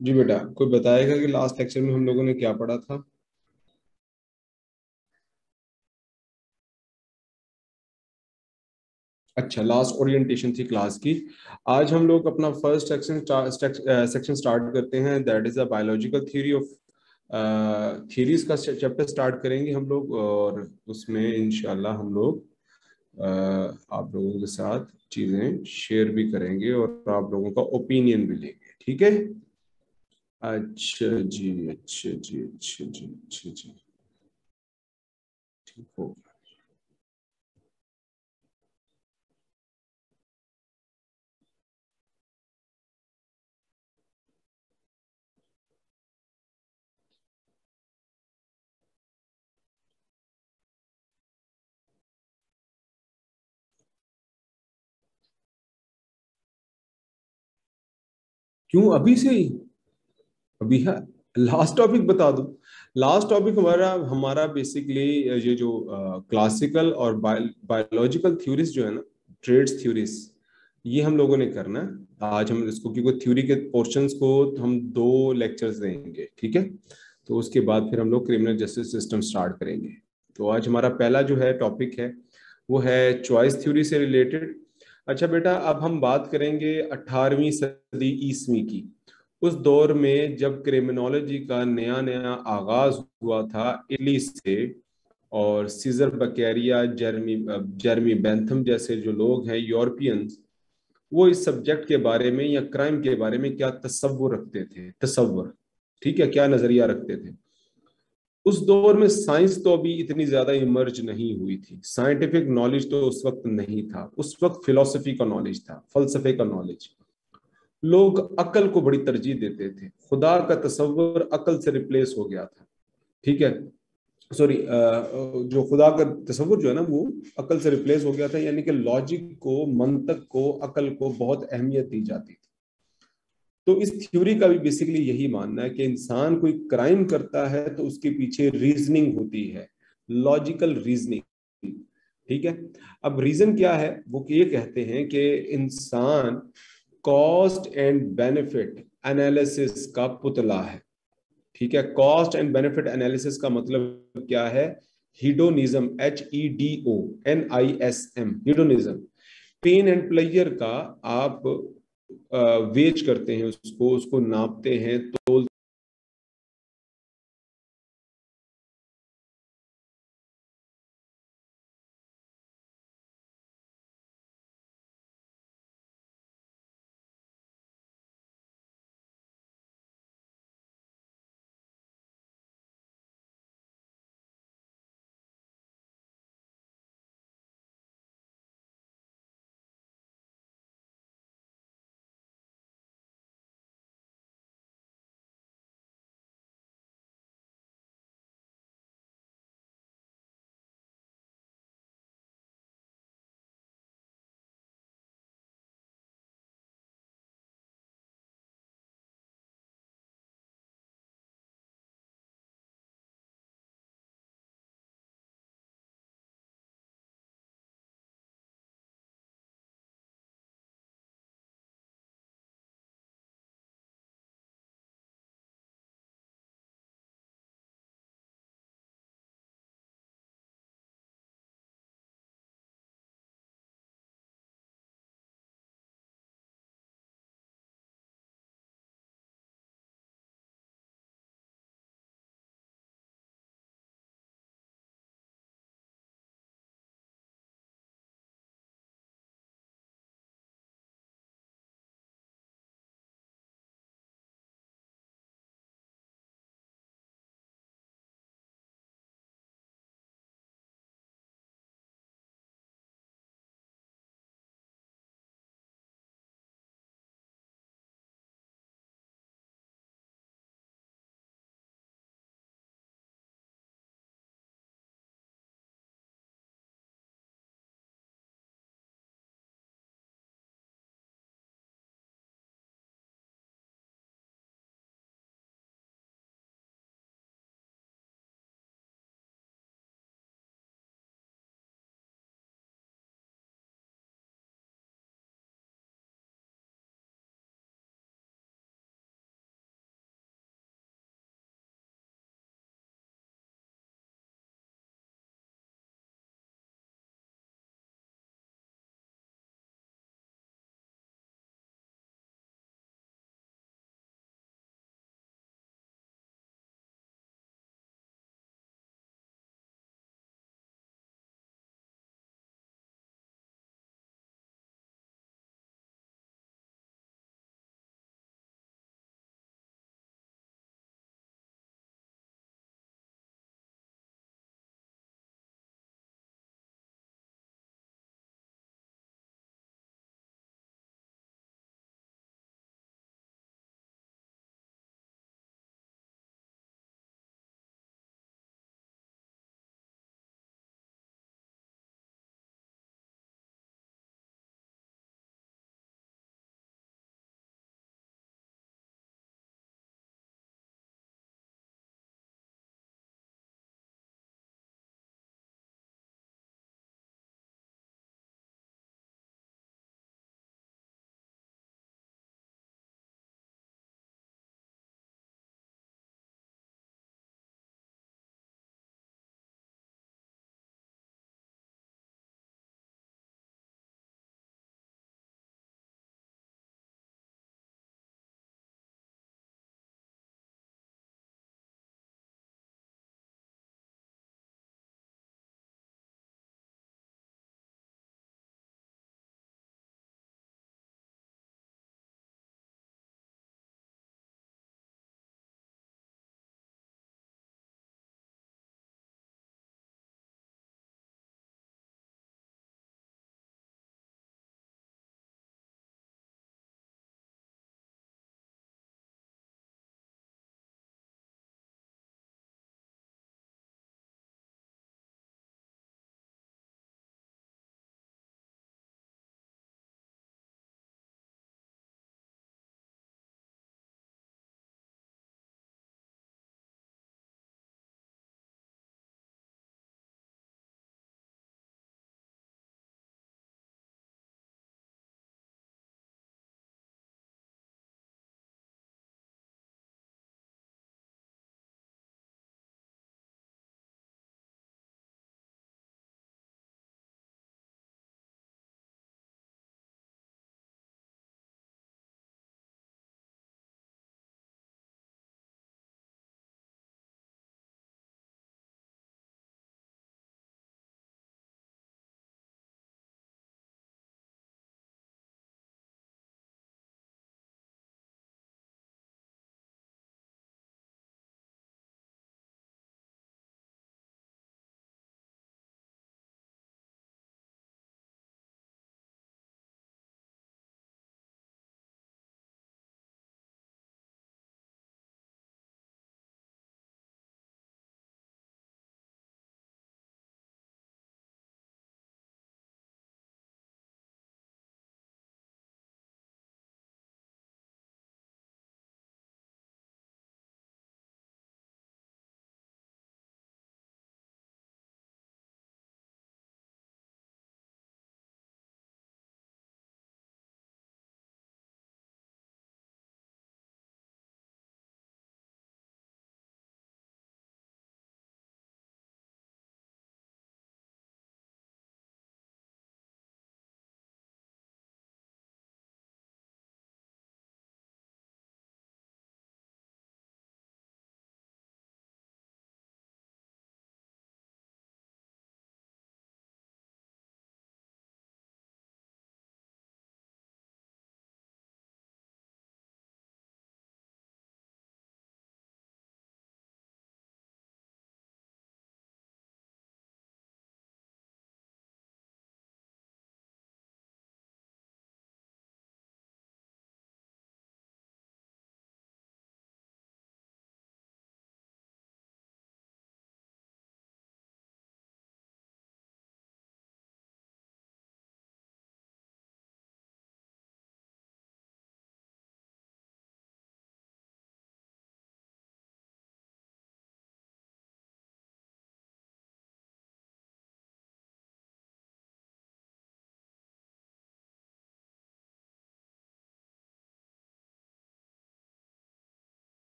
जी बेटा, कोई बताएगा कि लास्ट लेक्चर में हम लोगों ने क्या पढ़ा था? अच्छा, लास्ट ओरिएंटेशन थी क्लास की। आज हम लोग अपना फर्स्ट सेक्शन सेक्शन स्टार्ट करते हैं, that is a biological theory of theories का चैप्टर स्टार्ट करेंगे हम लोग। और उसमें इंशाल्लाह हम लोग आप लोगों के साथ चीजें शेयर भी करेंगे और आप लोगों का ओपिनियन भी लेंगे, ठीक है? अच्छा जी, अच्छा जी, अच्छा जी, अच्छा जी। ठीक हो। क्यों अभी से ही? अभी है? लास्ट टॉपिक बता दो। लास्ट टॉपिक हमारा हमारा बेसिकली ये जो क्लासिकल और बायोलॉजिकल थ्योरीज जो है ना, ट्रेड्स थ्योरीज, ये हम लोगों ने करना है आज। हम इसको क्योंकि थ्योरी के पोर्शंस को हम दो लेक्चर्स देंगे, ठीक है? तो उसके बाद फिर हम लोग क्रिमिनल जस्टिस सिस्टम स्टार्ट करेंगे। तो आज हमारा पहला जो है टॉपिक है, वो है चॉइस थ्योरी से रिलेटेड। अच्छा बेटा, अब हम बात करेंगे 18वीं सदी ईस्वी की। उस दौर में जब क्रिमिनोलॉजी का नया नया आगाज हुआ था इटली से, और सीजर बकैरिया, जर्मी बेंथम जैसे जो लोग हैं यूरोपियंस, वो इस सब्जेक्ट के बारे में या क्राइम के बारे में क्या तसव्वुर रखते थे, तसव्वुर, ठीक है, क्या नजरिया रखते थे? उस दौर में साइंस तो अभी इतनी ज्यादा इमर्ज नहीं हुई थी, साइंटिफिक नॉलेज तो उस वक्त नहीं था। उस वक्त फिलोसफी का नॉलेज था, फलसफे का नॉलेज। लोग अकल को बड़ी तरजीह देते थे, खुदा का तस्वर अकल से रिप्लेस हो गया था, ठीक है? सॉरी, जो खुदा का तस्वर जो है ना, वो अकल से रिप्लेस हो गया था, यानी कि लॉजिक को, मंतक को, अकल को बहुत अहमियत दी जाती थी। तो इस थ्योरी का भी बेसिकली यही मानना है कि इंसान कोई क्राइम करता है तो उसके पीछे रीजनिंग होती है, लॉजिकल रीजनिंग, ठीक है? अब रीजन क्या है? वो ये कहते हैं कि इंसान कॉस्ट एंड बेनिफिट एनालिसिस का पुतला है, ठीक है? कॉस्ट एंड बेनिफिट एनालिसिस का मतलब क्या है? Hedonism, HEDONISM, hedonism. Pain and pleasure का आप वेज करते हैं, उसको उसको नापते हैं, तोल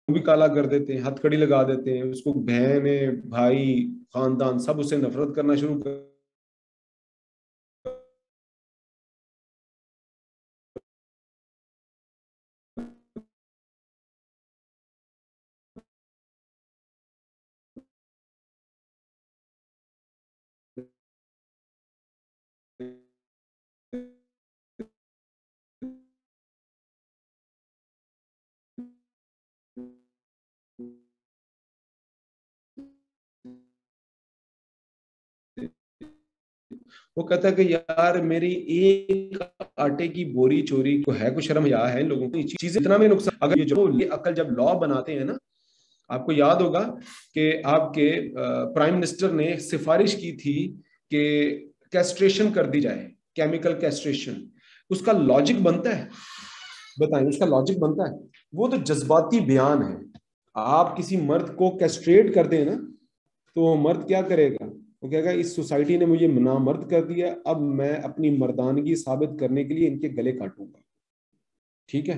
भी काला कर देते हैं, हथकड़ी लगा देते हैं उसको, बहन भाई खानदान सब उससे नफरत करना शुरू कर। वो कहता है कि यार मेरी एक आटे की बोरी चोरी को है, कुछ शर्म या है इन लोगों को, चीजें इतना में नुकसान। अगर ये अकल जब लॉ बनाते हैं ना, आपको याद होगा कि आपके प्राइम मिनिस्टर ने सिफारिश की थी कि कैस्ट्रेशन कर दी जाए, केमिकल कैस्ट्रेशन। उसका लॉजिक बनता है, बताएं उसका लॉजिक बनता है? वो तो जज्बाती बयान है। आप किसी मर्द को कैस्ट्रेट कर दें ना, तो वो मर्द क्या करेगा? वो कहेगा इस सोसाइटी ने मुझे नामर्द कर दिया, अब मैं अपनी मर्दानगी साबित करने के लिए इनके गले काटूंगा। ठीक है,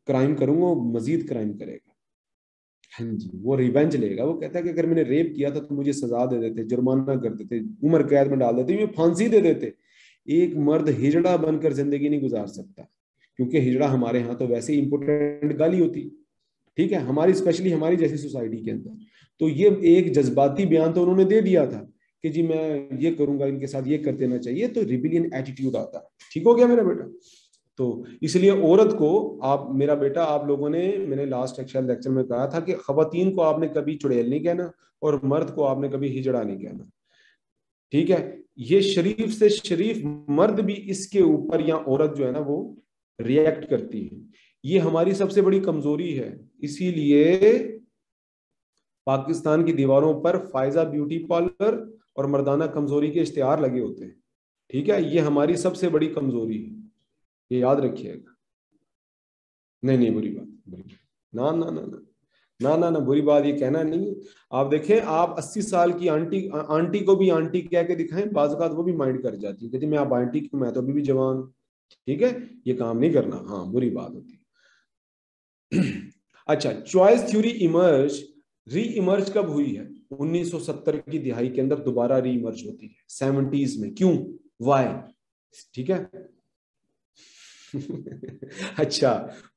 क्राइम करूंगा, वो मजीद क्राइम करेगा। हाँ जी, वो रिवेंज लेगा। वो कहता है कि अगर मैंने रेप किया था तो मुझे सजा दे देते, जुर्माना कर देते, उम्र कैद में डाल देते, मुझे फांसी दे देते। एक मर्द हिजड़ा बनकर जिंदगी नहीं गुजार सकता, क्योंकि हिजड़ा हमारे यहाँ तो वैसे ही इंपोर्टेंट गाली होती। ठीक है, हमारी स्पेशली हमारी जैसी सोसाइटी के अंदर। तो ये एक जज्बाती बयान तो उन्होंने दे दिया था कि जी मैं ये करूंगा, इनके साथ ये कर देना चाहिए, तो रिबिलियन एटीट्यूड आता है। ठीक हो गया मेरा बेटा? तो इसलिए औरत को, आप मेरा बेटा, आप लोगों ने, मैंने लास्ट लेक्चर में कहा था कि खवातीन को आपने कभी चुड़ैल नहीं कहना और मर्द को आपने कभी हिजड़ा नहीं कहना। ठीक है, ये शरीफ से शरीफ मर्द भी इसके ऊपर, या औरत जो है ना वो रिएक्ट करती है। ये हमारी सबसे बड़ी कमजोरी है। इसीलिए पाकिस्तान की दीवारों पर फायजा ब्यूटी पार्लर और मर्दाना कमजोरी के इश्तिहार लगे होते हैं। ठीक है, ये हमारी सबसे बड़ी कमजोरी है, ये याद रखिएगा। नहीं नहीं, बुरी बात, बुरी बात। ना ना ना ना, ना ना ना, बुरी बात ये कहना नहीं है। आप देखें, आप 80 साल की आंटी आंटी को भी आंटी कह के दिखाएं, बाज़ औक़ात वो भी माइंड कर जाती है, कहती मैं आप आंटी क्यों, मैं तो अभी भी जवान हूं। ठीक है, ये काम नहीं करना, हाँ बुरी बात होती है। अच्छा, चॉइस थ्योरी इमर्ज, री इमर्ज कब हुई है? 1970 की दिहाई के अंदर दोबारा री इमर्ज होती है, 70s में। क्यों? वाई? ठीक है। अच्छा,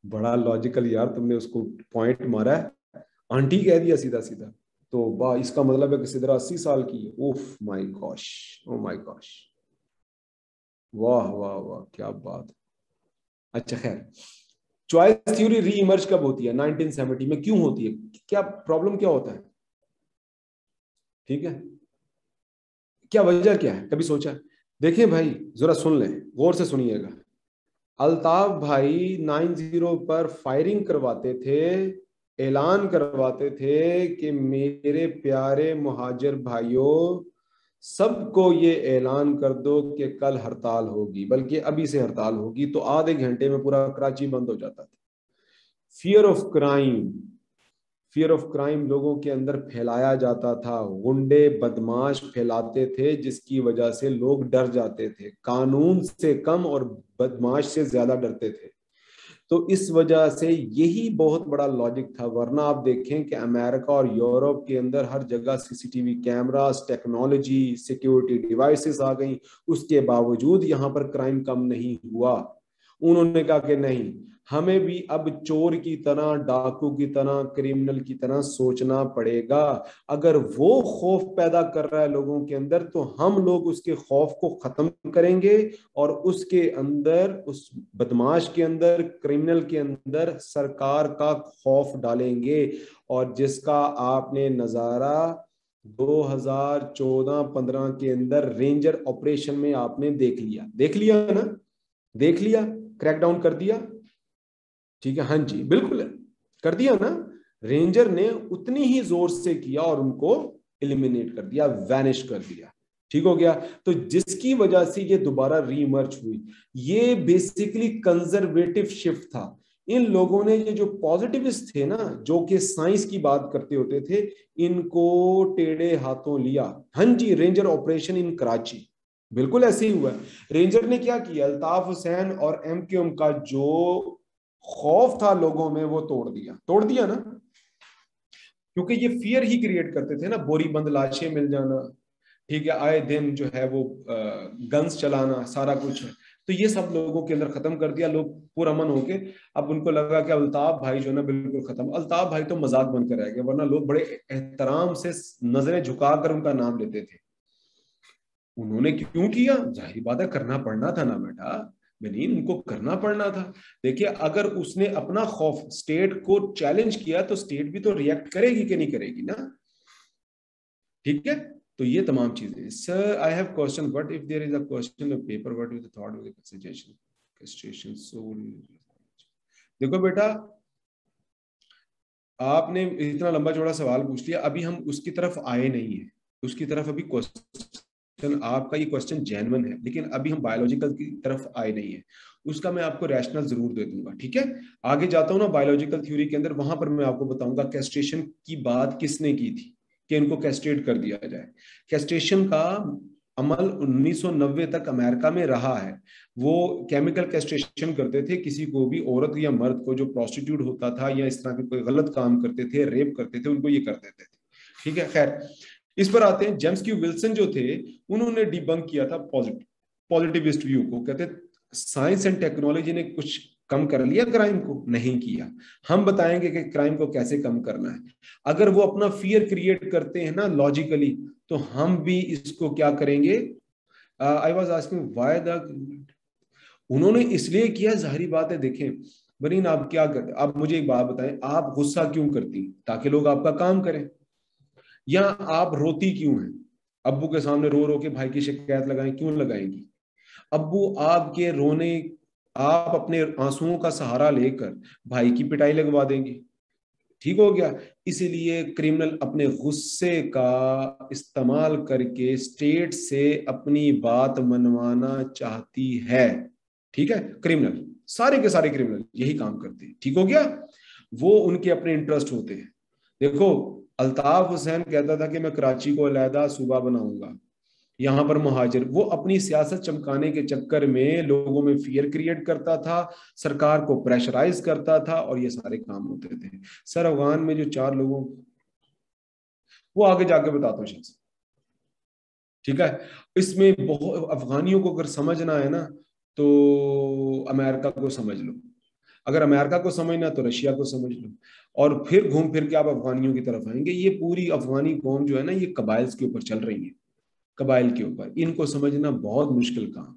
बड़ा लॉजिकल यार, तुमने उसको पॉइंट मारा है, आंटी कह दिया सीधा सीधा। तो वाह, इसका मतलब है कि सिदरा 80 साल की है। Oh my gosh, oh my gosh, वाह वाह वाह, क्या बात। अच्छा खैर, चॉइस थ्योरी री इमर्ज कब होती है? 1970 में। क्यों होती है? क्या प्रॉब्लम क्या होता है? ठीक है, क्या वजह क्या है, कभी सोचा? देखिए भाई, जरा सुन लें, गौर से सुनिएगा। अल्ताफ भाई 90 पर फायरिंग करवाते थे, ऐलान करवाते थे कि मेरे प्यारे मुहाजिर भाइयों, सबको ये ऐलान कर दो कि कल हड़ताल होगी, बल्कि अभी से हड़ताल होगी। तो आधे घंटे में पूरा कराची बंद हो जाता था। Fear of crime, fear of crime लोगों के अंदर फैलाया जाता था, गुंडे बदमाश फैलाते थे, जिसकी वजह से लोग डर जाते थे, कानून से कम और बदमाश से ज्यादा डरते थे। तो इस वजह से यही बहुत बड़ा लॉजिक था। वरना आप देखें कि अमेरिका और यूरोप के अंदर हर जगह CCTV cameras, technology, security devices आ गई, उसके बावजूद यहां पर क्राइम कम नहीं हुआ। उन्होंने कहा कि नहीं, हमें भी अब चोर की तरह, डाकू की तरह, क्रिमिनल की तरह सोचना पड़ेगा। अगर वो खौफ पैदा कर रहा है लोगों के अंदर, तो हम लोग उसके खौफ को खत्म करेंगे और उसके अंदर, उस बदमाश के अंदर, क्रिमिनल के अंदर सरकार का खौफ डालेंगे। और जिसका आपने नजारा 2014-15 के अंदर रेंजर ऑपरेशन में आपने देख लिया ना, देख लिया, क्रैकडाउन कर दिया। ठीक है, हाँ जी बिल्कुल, कर दिया ना। रेंजर ने उतनी ही जोर से किया और उनको एलिमिनेट कर दिया, वैनिश कर दिया। ठीक हो गया। तो जिसकी वजह से ये दोबारा रीमर्ज हुई, ये बेसिकली कंजर्वेटिव शिफ्ट था। इन लोगों ने, ये जो पॉजिटिविस्ट थे ना, जो कि साइंस की बात करते होते थे, इनको टेढ़े हाथों लिया। हाँ जी, रेंजर ऑपरेशन इन कराची बिल्कुल ऐसे ही हुआ। रेंजर ने क्या किया? अल्ताफ हुसैन और एमक्यूएम का जो खौफ था लोगों में, वो तोड़ दिया ना, क्योंकि ये फियर ही क्रिएट करते थे ना, बोरी बंद लाशें मिल जाना, ठीक है, आए दिन जो है वो गन्स चलाना, सारा कुछ है। तो ये सब लोगों के अंदर खत्म कर दिया, लोग पुरअमन होके। अब उनको लगा कि अल्ताफ भाई जो है ना बिल्कुल खत्म, अल्ताफ भाई तो मजाक बनकर रह गया, वरना लोग बड़े एहतराम से नजरें झुकाकर उनका नाम लेते थे। उन्होंने क्यों किया? जाहिर बात है, करना पड़ना था ना बेटा, बेनीन, उनको करना पड़ना था। देखिए, अगर उसने अपना खौफ स्टेट को चैलेंज किया तो स्टेट भी तो रिएक्ट करेगी कि नहीं करेगी ना, ठीक है। तो ये तमाम चीजें। Sir I have question, what if there is a question of paper, what is the thought of the suggestion question soul. देखो बेटा, आपने इतना लंबा चौड़ा सवाल पूछ लिया, अभी हम उसकी तरफ आए नहीं है, उसकी तरफ अभी क्वेश्चन, आपका ये क्वेश्चन जेन्युइन है, लेकिन अभी हम बायोलॉजिकल की तरफ आए नहीं है। उसका मैं आपको रैशनल जरूर दे दूंगा, ठीक है। आगे जाता हूँ ना बायोलॉजिकल थ्योरी के अंदर, वहां पर मैं आपको बताऊंगा कैस्ट्रेशन की बात किसने की थी कि इनको कैस्ट्रेट कर दिया जाए। कैस्ट्रेशन का अमल 1990 तक अमेरिका में रहा है। वो केमिकल कैस्ट्रेशन करते थे किसी को भी, औरत या मर्द को जो प्रोस्टिट्यूट होता था या इस तरह के कोई गलत काम करते थे, रेप करते थे, उनको ये कर देते थे, ठीक है। खैर, इस पर आते हैं। जेम्स क्यू विल्सन जो थे, उन्होंने डिबंक किया था पॉजिटिविस्ट व्यू को। कहते साइंस एंड टेक्नोलॉजी ने कुछ कम कर लिया क्राइम को? नहीं किया। हम बताएंगे कि क्राइम को कैसे कम करना है। अगर वो अपना फियर क्रिएट करते हैं ना लॉजिकली, तो हम भी इसको क्या करेंगे। I was asking why the, उन्होंने इसलिए किया, जाहिर बात है। देखें बरीन, आप क्या करते, आप मुझे एक बात बताएं, आप गुस्सा क्यों करती? ताकि लोग आपका काम करें। या आप रोती क्यों हैं? अब्बू के सामने रो रो के भाई की शिकायत लगाएं, क्यों लगाएंगी? अब्बू आपके रोने, आप अपने आंसुओं का सहारा लेकर भाई की पिटाई लगवा देंगी, ठीक हो गया। इसीलिए क्रिमिनल अपने गुस्से का इस्तेमाल करके स्टेट से अपनी बात मनवाना चाहती है, ठीक है। क्रिमिनल, सारे के सारे क्रिमिनल यही काम करते हैं, ठीक हो गया। वो उनके अपने इंटरेस्ट होते हैं। देखो, अल्ताफ हुसैन कहता था कि मैं कराची को अलहदा सूबा बनाऊंगा, यहाँ पर मुहाजिर, वो अपनी सियासत चमकाने के चक्कर में लोगों में फियर क्रिएट करता था, सरकार को प्रेशराइज करता था, और ये सारे काम होते थे। सर, अफगान में जो 4 लोगों, वो आगे जाके बताता हूँ शख्स, ठीक है। इसमें बहुत, अफगानियों को अगर समझना है ना, तो अमेरिका को समझ लो। अगर अमेरिका को समझना तो रशिया को समझ लो, और फिर घूम फिर के आप अफगानियों की तरफ आएंगे। ये पूरी अफगानी कौम जो है ना, ये कबाइल्स के ऊपर चल रही है, कबाइल के ऊपर। इनको समझना बहुत मुश्किल काम।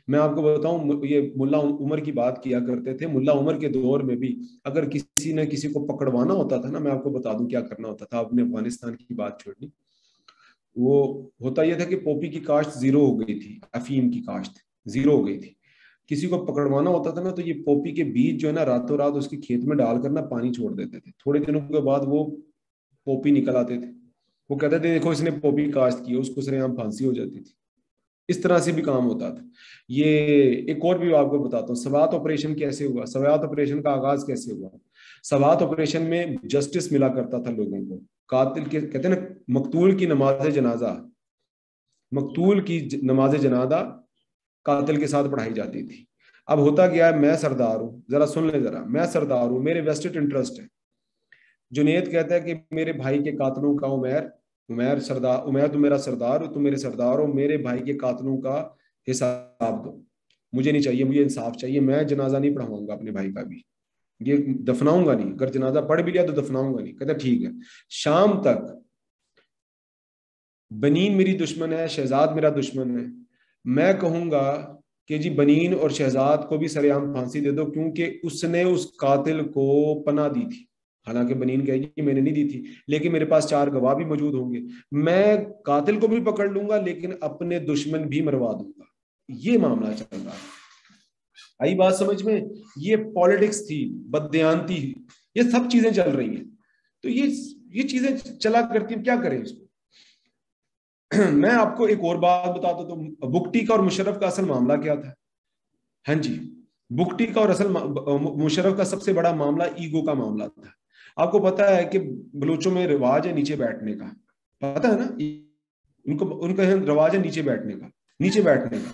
मैं आपको बताऊं, ये मुल्ला उमर की बात किया करते थे। मुल्ला उमर के दौर में भी अगर किसी ने किसी को पकड़वाना होता था ना, मैं आपको बता दूं क्या करना होता था। आपने अफगानिस्तान की बात छोड़नी, वो होता यह था कि पॉपी की काश्त जीरो हो गई थी, अफीम की काश्त जीरो हो गई थी। किसी को पकड़वाना होता था ना, तो ये पॉपी के बीज जो है ना, रातों रात उसके खेत में डालकर ना पानी छोड़ देते थे। थोड़े दिनों के बाद वो पॉपी निकल आते थे। वो कहते थे देखो इसने पॉपी काश्त की, उसको सरेआम फांसी हो जाती थी। इस तरह से भी काम होता था ये। एक और भी आपको बताता हूँ, सवात ऑपरेशन कैसे हुआ, सवात ऑपरेशन का आगाज कैसे हुआ। सवात ऑपरेशन में जस्टिस मिला करता था लोगों को। कातिल के, कहते हैं ना, मकतूल की नमाज जनाजा, मकतूल की नमाज जनाजा कातिल के साथ पढ़ाई जाती थी। अब होता क्या है, मैं सरदार हूं, जरा सुन ले जरा, मैं सरदार हूं, मेरे वेस्टेड इंटरेस्ट है। जुनेद कहता है कि मेरे भाई के कातलों का, उमैर, उमैर सरदार, उमैर तुम मेरा सरदार हो, तुम मेरे सरदार हो, मेरे भाई के कातलों का हिसाब दो। मुझे नहीं चाहिए, मुझे इंसाफ चाहिए। मैं जनाजा नहीं पढ़ाऊंगा अपने भाई का भी, ये दफनाऊंगा नहीं, अगर जनाजा पढ़ भी लिया तो दफनाऊंगा नहीं। कहता ठीक है। शाम तक बनीन मेरी दुश्मन है, शहजाद मेरा दुश्मन है, मैं कहूंगा कि जी बनीन और शहजाद को भी सरेआम फांसी दे दो, क्योंकि उसने उस कातिल को पनाह दी थी। हालांकि बनीन कहेगी मैंने नहीं दी थी, लेकिन मेरे पास 4 गवाह भी मौजूद होंगे, मैं कातिल को भी पकड़ लूंगा लेकिन अपने दुश्मन भी मरवा दूंगा। ये मामला चल रहा है। आई बात समझ में? ये पॉलिटिक्स थी, बददियानती, ये सब चीजें चल रही हैं। तो ये चीजें चला करती हैं, क्या करें इसको। मैं आपको एक और बात बताता, तो बुकटी का और मुशर्रफ का असल मामला क्या था। हाँ जी, बुकटी का और असल मुशर्रफ का सबसे बड़ा मामला ईगो का मामला था। आपको पता है कि बलूचों में रिवाज है नीचे बैठने का, पता है ना, उनको उनका रिवाज है नीचे बैठने का, नीचे बैठने का।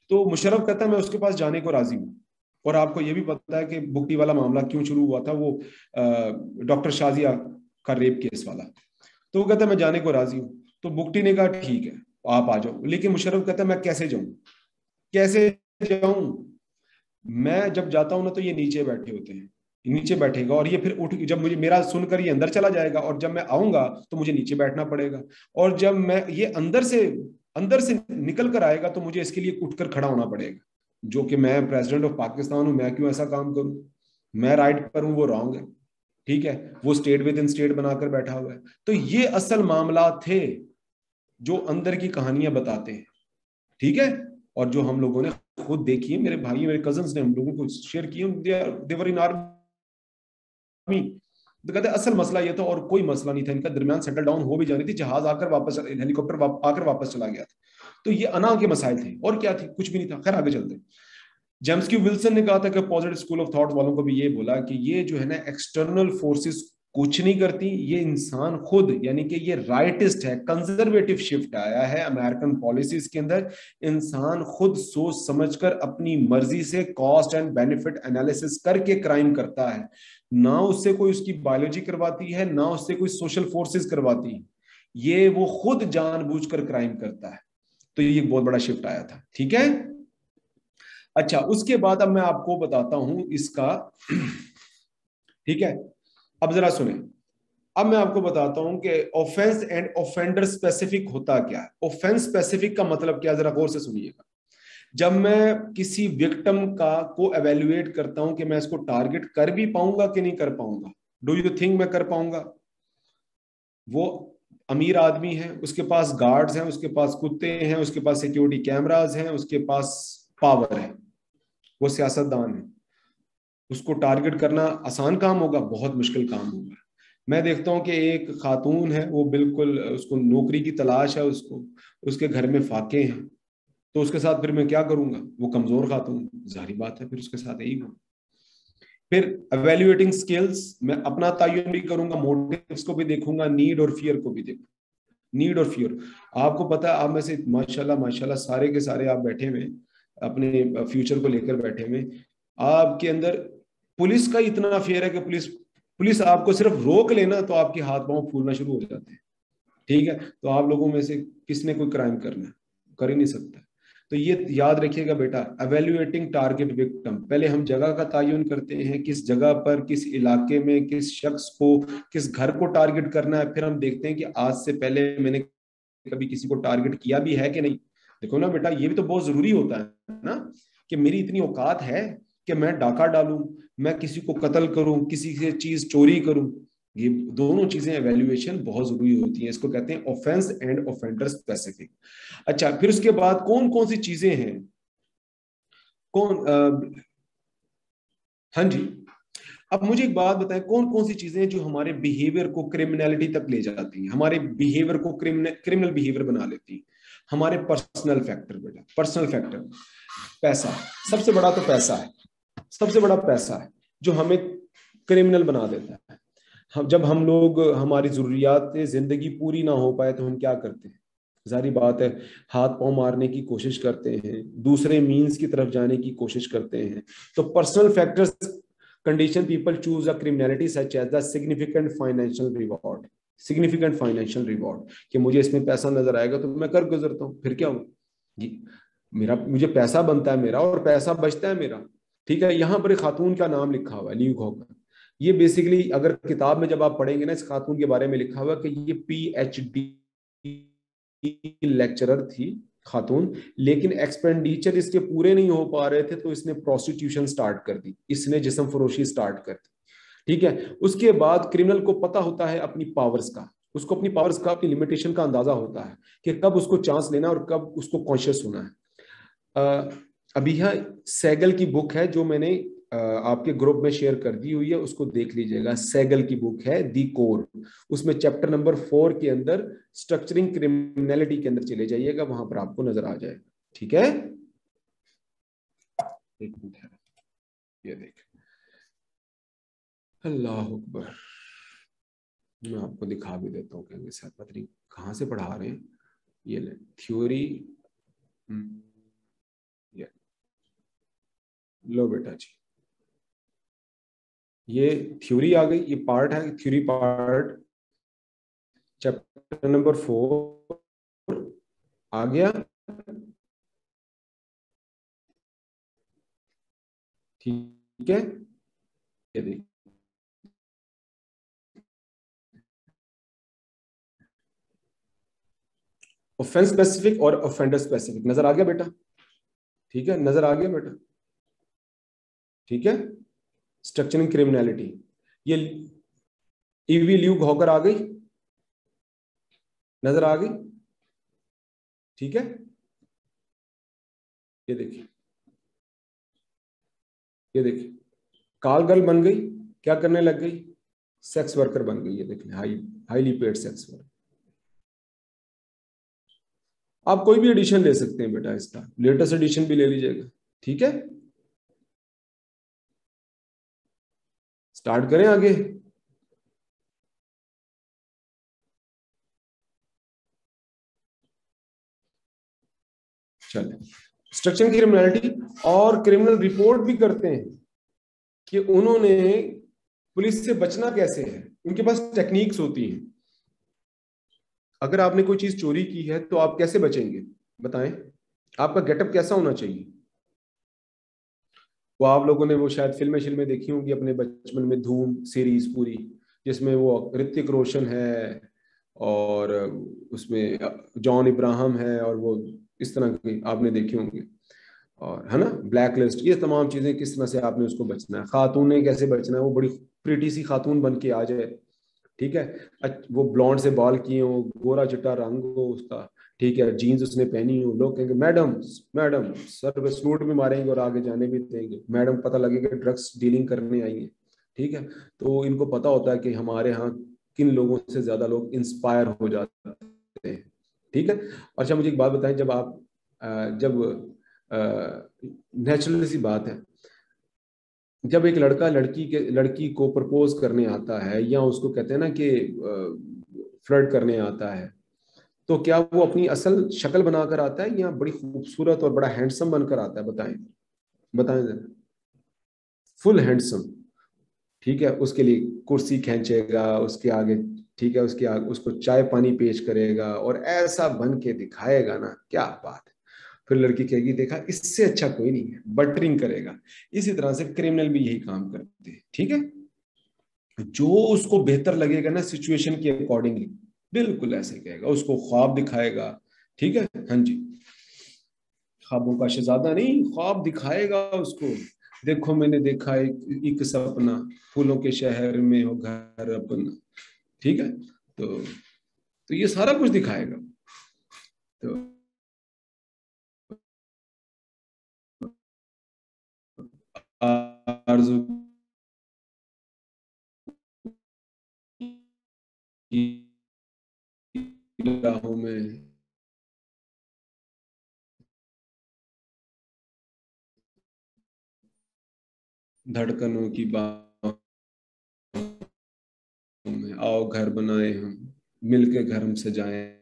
तो मुशर्रफ कहता है मैं उसके पास जाने को राजी हूँ, और आपको ये भी पता है कि बुकटी वाला मामला क्यों शुरू हुआ था, वो डॉक्टर शाजिया का रेप केस वाला। तो वो कहता है मैं जाने को राजी हूँ। तो बुकटी ने कहा ठीक है आप आ जाओ, लेकिन मुशर्रफ कहता है मैं कैसे जाऊं, कैसे जाऊं? मैं जब जाता हूं ना तो ये नीचे बैठे होते हैं, नीचे बैठेगा और ये फिर उठ, जब मुझे मेरा सुनकर ये अंदर चला जाएगा, और जब मैं आऊंगा तो मुझे नीचे बैठना पड़ेगा, और जब मैं ये अंदर से निकल कर आएगा तो मुझे इसके लिए उठकर खड़ा होना पड़ेगा, जो कि मैं प्रेसिडेंट ऑफ पाकिस्तान हूं, मैं क्यों ऐसा काम करूं? मैं राइट पर हूं, वो रॉन्ग है। ठीक है, वो स्टेट विद इन स्टेट बनाकर बैठा हुआ है। तो ये असल मामला थे जो अंदर की कहानियां बताते हैं। ठीक है, और जो हम लोगों ने खुद देखी है, मेरे भाई मेरे कजन्स ने हम लोगों को शेयर किए, देवर इन आर्मी। तो कहते असल मसला ये था और कोई मसला नहीं था, इनका दरमियान सेटल डाउन हो भी जानी थी, जहाज आकर वापस, हेलीकॉप्टर आकर वापस चला गया था। तो ये अना के मसाइल थे, और क्या थी, कुछ भी नहीं था। खैर आगे चलते। जेम्स क्यू विल्सन ने कहा था कि पॉजिटिव स्कूल ऑफ थॉट वालों को भी ये बोला कि ये जो है ना एक्सटर्नल फोर्सेस कुछ नहीं करती, ये इंसान खुद, यानी कि ये राइटिस्ट है, कंजर्वेटिव शिफ्ट आया है अमेरिकन पॉलिसीज के अंदर। इंसान खुद सोच समझकर अपनी मर्जी से कॉस्ट एंड बेनिफिट एनालिसिस करके क्राइम करता है, ना उससे कोई उसकी बायोलॉजी करवाती है, ना उससे कोई सोशल फोर्सेस करवाती है, ये वो खुद जानबूझकर क्राइम करता है। तो ये एक बहुत बड़ा शिफ्ट आया था। ठीक है, अच्छा उसके बाद अब मैं आपको बताता हूं इसका। ठीक है, अब जरा सुने। अब मैं आपको बताता हूं कि ऑफेंस एंड ऑफेंडर स्पेसिफिक होता क्या है। ऑफेंस स्पेसिफिक का मतलब क्या, जरा गौर से सुनिएगा। जब मैं किसी विक्टिम का को एवेल्युएट करता हूं कि मैं इसको टारगेट कर भी पाऊंगा कि नहीं कर पाऊंगा, डू यू थिंक मैं कर पाऊंगा? वो अमीर आदमी है, उसके पास गार्ड्स हैं, उसके पास कुत्ते हैं, उसके पास सिक्योरिटी कैमराज हैं, उसके पास पावर है, वो सियासतदान है। उसको टारगेट करना आसान काम होगा? बहुत मुश्किल काम होगा। मैं देखता हूँ कि एक खातून है, वो बिल्कुल, उसको नौकरी की तलाश है, उसको, उसके घर में फाके हैं, तो उसके साथ फिर मैं क्या करूंगा? वो कमजोर खातून, जाहिर बात है फिर उसके साथ यही होगा। फिर एवेल्युएटिंग स्किल्स, मैं अपना तयन भी करूंगा, मोटिव्स को भी देखूंगा, नीड और फियर को भी देखूंगा। नीड और फियर, आपको पता है आप में से माशाल्लाह माशाल्लाह सारे के सारे आप बैठे हुए हैं, अपने फ्यूचर को लेकर बैठे हुए हैं। आपके अंदर पुलिस का इतना फियर है कि पुलिस पुलिस आपको सिर्फ रोक लेना तो आपके हाथ पांव फूलना शुरू हो जाते हैं। ठीक है, तो आप लोगों में से किसने कोई क्राइम करना है? कर ही नहीं सकता। तो ये याद रखिएगा बेटा, एवेल्युएटिंग टारगेट विक्टिम, पहले हम जगह का तयन करते हैं, किस जगह पर, किस इलाके में, किस शख्स को, किस घर को टारगेट करना है, फिर हम देखते हैं कि आज से पहले मैंने कभी किसी को टारगेट किया भी है कि नहीं। देखो ना बेटा, ये भी तो बहुत जरूरी होता है ना, कि मेरी इतनी औकात है कि मैं डाका डालूं, मैं किसी को कत्ल करूं, किसी से चीज चोरी करूं। ये दोनों चीजें एवेल्युएशन बहुत जरूरी होती हैं, इसको कहते हैं ऑफेंस एंड ऑफेंडर स्पेसिफिक। अच्छा, फिर उसके बाद कौन कौन सी चीजें हैं, कौन हाँ जी। अब मुझे एक बात बताएं, कौन कौन सी चीजें हैं जो हमारे बिहेवियर को क्रिमिनलिटी तक ले जाती हैं, हमारे बिहेवियर को क्रिमिनल बिहेवियर बना लेती हैं? हमारे पर्सनल फैक्टर बेटा, पर्सनल फैक्टर। पैसा, सबसे बड़ा तो पैसा है, सबसे बड़ा पैसा है जो हमें क्रिमिनल बना देता है। हम जब हम लोग, हमारी जरूरियात जिंदगी पूरी ना हो पाए तो हम क्या करते हैं? जारी बात है, हाथ पांव मारने की कोशिश करते हैं, दूसरे मीन्स की तरफ जाने की कोशिश करते हैं। तो personal factors condition people choose a criminality such as the significant financial reward. Significant financial reward, कि मुझे इसमें पैसा नजर आएगा तो मैं कर गुजरता हूँ, फिर क्या हो जी, मेरा, मुझे पैसा बनता है मेरा और पैसा बचता है मेरा। ठीक है, यहाँ पर एक खातून का नाम लिखा हुआ है, ल्यू हॉकर। ये बेसिकली अगर किताब में जब आप पढ़ेंगे ना, इस खातून के बारे में लिखा हुआ कि ये PhD लेक्चरर थी खातून, लेकिन एक्सपेंडिचर इसके पूरे नहीं हो पा रहे थे तो इसने प्रोस्टिट्यूशन स्टार्ट कर दी, इसने जिस्म फरोशी स्टार्ट कर दी। ठीक है, उसके बाद क्रिमिनल को पता होता है अपनी पावर्स का, उसको अपनी पावर्स का, अपनी लिमिटेशन का अंदाजा होता है कि कब उसको चांस लेना और कब उसको कॉन्शियस होना है। अभी यह सैगल की बुक है जो मैंने आपके ग्रुप में शेयर कर दी हुई है, उसको देख लीजिएगा। सैगल की बुक है दी कोर, उसमें चैप्टर नंबर 4 के अंदर स्ट्रक्चरिंग क्रिमिनलिटी के अंदर चले जाइएगा, वहां पर आपको नजर आ जाएगा। ठीक है, एक मिनट है, ये देख, अल्लाह अकबर। मैं आपको दिखा भी देता हूँ, कहेंगे सर पता नहीं कहाँ से पढ़ा रहे हैं, ये थ्योरी, लो बेटा जी, ये थ्योरी आ गई, ये पार्ट है थ्योरी पार्ट, चैप्टर नंबर 4 आ गया। ठीक है, ये देखिए ऑफेंस स्पेसिफिक और ऑफेंडर स्पेसिफिक नजर आ गया बेटा? ठीक है, नजर आ गया बेटा? ठीक है, स्ट्रक्चरिंग क्रिमिनलिटी, ये ईवी ल्यूक हॉकर आ गई, नजर आ गई? ठीक है, ये देखिए, ये देखिए काल गर्ल बन गई, क्या करने लग गई? सेक्स वर्कर बन गई। ये देखिए, हाईली पेड सेक्स वर्कर। आप कोई भी एडिशन ले सकते हैं बेटा, इसका लेटेस्ट एडिशन भी ले लीजिएगा। ठीक है, स्टार्ट करें आगे। चले, स्ट्रक्चर क्रिमिनलिटी, और क्रिमिनल रिपोर्ट भी करते हैं कि उन्होंने पुलिस से बचना कैसे है, उनके पास टेक्निक्स होती हैं। अगर आपने कोई चीज चोरी की है तो आप कैसे बचेंगे, बताएं? आपका गेटअप कैसा होना चाहिए? वो आप लोगों ने वो शायद फिल्में देखी होंगी अपने बचपन में, धूम सीरीज पूरी, जिसमें वो ऋतिक रोशन है और उसमें जॉन इब्राहिम है, और वो इस तरह की आपने देखी होंगी, और है ना ब्लैक लिस्ट, ये तमाम चीजें किस तरह से आपने उसको बचना है, खातून ने कैसे बचना है, वो बड़ी प्रीटी सी खातून बन के आ जाए। ठीक है, वो ब्लॉन्ड से बाल किए हो, गोरा चिट्टा रंग हो उसका, ठीक है, जीन्स उसने पहनी हो, लोग कहेंगे मैडम, मैडम सर पे सलूट भी मारेंगे और आगे जाने भी देंगे, मैडम पता लगेगा ड्रग्स डीलिंग करने आई है। ठीक है, तो इनको पता होता है कि हमारे यहाँ किन लोगों से ज्यादा लोग इंस्पायर हो जाते हैं। ठीक है, अच्छा मुझे एक बात बताएं, जब आप जब नेचुरल सी बात है, जब एक लड़का लड़की को प्रपोज करने आता है, या उसको कहते हैं ना कि फ्लर्ट करने आता है, तो क्या वो अपनी असल शक्ल बनाकर आता है या बड़ी खूबसूरत और बड़ा हैंडसम बनकर आता है, बताएं? बताएं जरा। Full handsome. ठीक है, उसके लिए कुर्सी खींचेगा उसके आगे, ठीक है, उसके आगे उसको चाय पानी पेश करेगा और ऐसा बन के दिखाएगा ना, क्या बात है। फिर लड़की कहेगी देखा इससे अच्छा कोई नहीं है, बटरिंग करेगा। इसी तरह से क्रिमिनल भी यही काम करते हैं। ठीक है, जो उसको बेहतर लगेगा ना सिचुएशन के अकॉर्डिंगली, बिल्कुल ऐसे कहेगा, उसको ख्वाब दिखाएगा। ठीक है, हाँ जी, ख्वाबों का शहजादा नहीं, ख्वाब दिखाएगा उसको। देखो मैंने देखा एक सपना, फूलों के शहर में हो घर अपना। ठीक है, तो ये सारा कुछ दिखाएगा। तो आरज़ू की राहों में, धड़कनों की बाहों में, आओ घर बनाए हम, मिलके घर हम सजाए।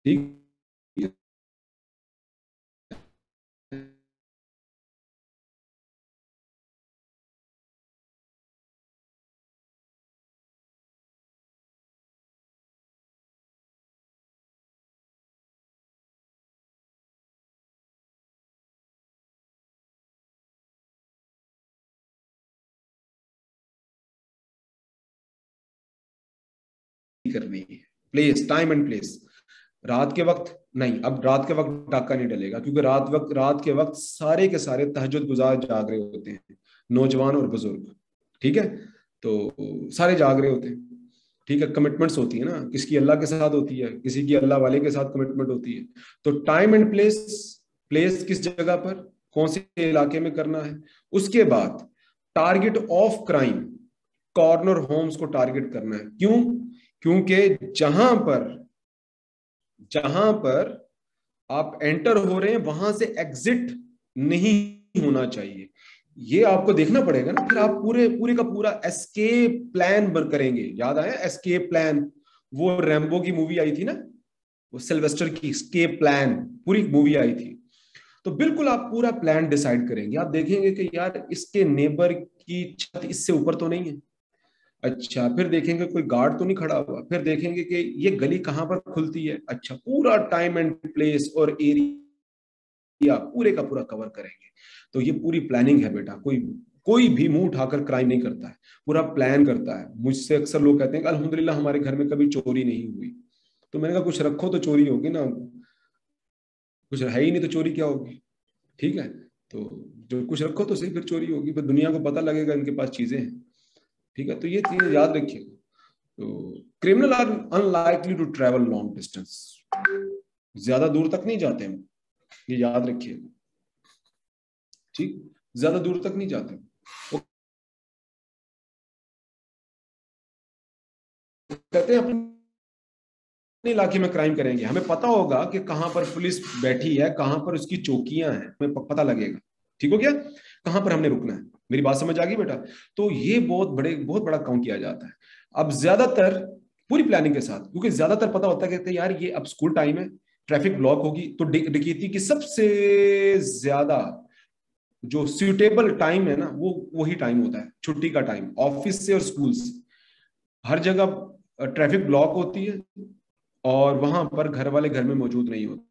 ठीक है, करनी है प्लेस, टाइम एंड प्लेस। रात के वक्त नहीं, अब रात के वक्त डाका नहीं डलेगा, क्योंकि रात के वक्त सारे के सारे तहज्जुद गुजार जाग रहे होते हैं, नौजवान और बुजुर्ग। ठीक है, तो सारे जाग रहे होते हैं। ठीक है, कमिटमेंट्स होती है ना, किसकी अल्लाह के साथ होती है, किसी की अल्लाह वाले के साथ कमिटमेंट होती है। तो टाइम एंड प्लेस, प्लेस किस जगह पर, कौन से इलाके में करना है। उसके बाद target of crime, corner homes को टारगेट करना है। क्यों? क्योंकि जहां पर आप एंटर हो रहे हैं, वहां से एग्जिट नहीं होना चाहिए। ये आपको देखना पड़ेगा ना। फिर आप पूरे पूरे का पूरा एस्केप प्लान बन करेंगे। याद आया एस्केप प्लान? वो रैम्बो की मूवी आई थी ना, वो सिल्वेस्टर की एस्केप प्लान, पूरी मूवी आई थी। तो बिल्कुल आप पूरा प्लान डिसाइड करेंगे। आप देखेंगे कि यार इसके नेबर की छत इससे ऊपर तो नहीं है। अच्छा, फिर देखेंगे कोई गार्ड तो नहीं खड़ा हुआ। फिर देखेंगे कि ये गली कहाँ पर खुलती है। अच्छा, पूरा टाइम एंड प्लेस और एरिया पूरे का पूरा कवर करेंगे। तो ये पूरी प्लानिंग है बेटा। कोई कोई भी मुंह उठाकर क्राइम नहीं करता है, पूरा प्लान करता है। मुझसे अक्सर लोग कहते हैं कि अल्हम्दुलिल्लाह हमारे घर में कभी चोरी नहीं हुई। तो मैंने कहा कुछ रखो तो चोरी होगी ना, कुछ है ही नहीं तो चोरी क्या होगी। ठीक है, तो जो कुछ रखो तो सही, फिर चोरी होगी, फिर दुनिया को पता लगेगा इनके पास चीजें हैं। ठीक है, तो ये चीज याद रखिएगा। तो criminal are unlikely to travel long distance. ज्यादा दूर तक नहीं जाते हम, ये याद रखिएगा। ठीक, ज्यादा दूर तक नहीं जाते। वो कहते हैं अपने इलाके में क्राइम करेंगे, हमें पता होगा कि कहां पर पुलिस बैठी है, कहां पर उसकी चौकियां हैं, हमें पता लगेगा। ठीक हो गया, कहां पर हमने रुकना है। मेरी बात समझ आ गई बेटा? तो ये बहुत बड़ा काम किया जाता है। अब ज्यादातर पूरी प्लानिंग के साथ, क्योंकि ज्यादातर पता होता है कि यार ये अब स्कूल टाइम है, ट्रैफिक ब्लॉक होगी, तो डकैती की सबसे ज्यादा जो सूटेबल टाइम है ना, वो वही टाइम होता है, छुट्टी का टाइम, ऑफिस से और स्कूल से। हर जगह ट्रैफिक ब्लॉक होती है, और वहां पर घर वाले घर में मौजूद नहीं होते।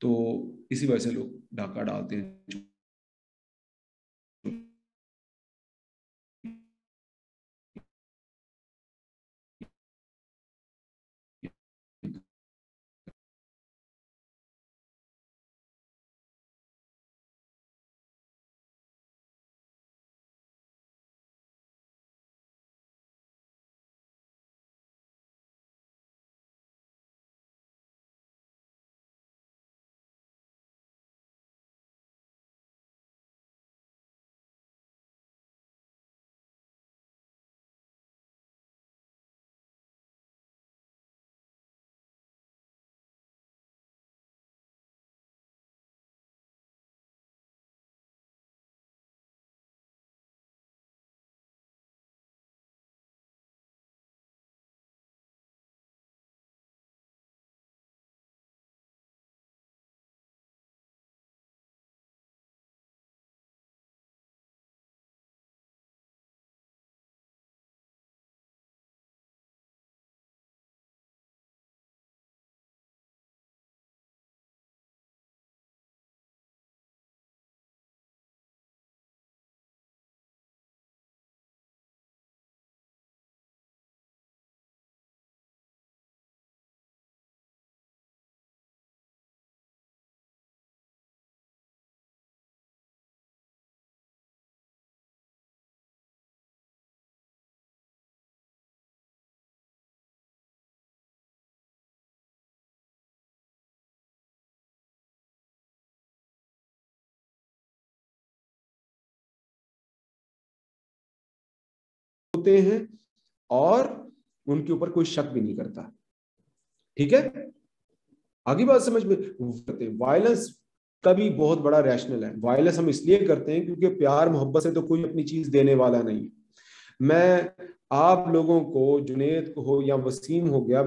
तो इसी वजह से लोग डाका डालते हैं। होते हैं, और उनके ऊपर कोई शक भी नहीं करता। ठीक है, आगे बात समझ में करते हैं। वायलेंस का भी बहुत बड़ा रैशनल है। वायलेंस हम इसलिए करते हैं क्योंकि प्यार मोहब्बत से तो कोई अपनी चीज देने वाला नहीं। मैं आप लोगों को, जुनेद को हो या वसीम हो गया,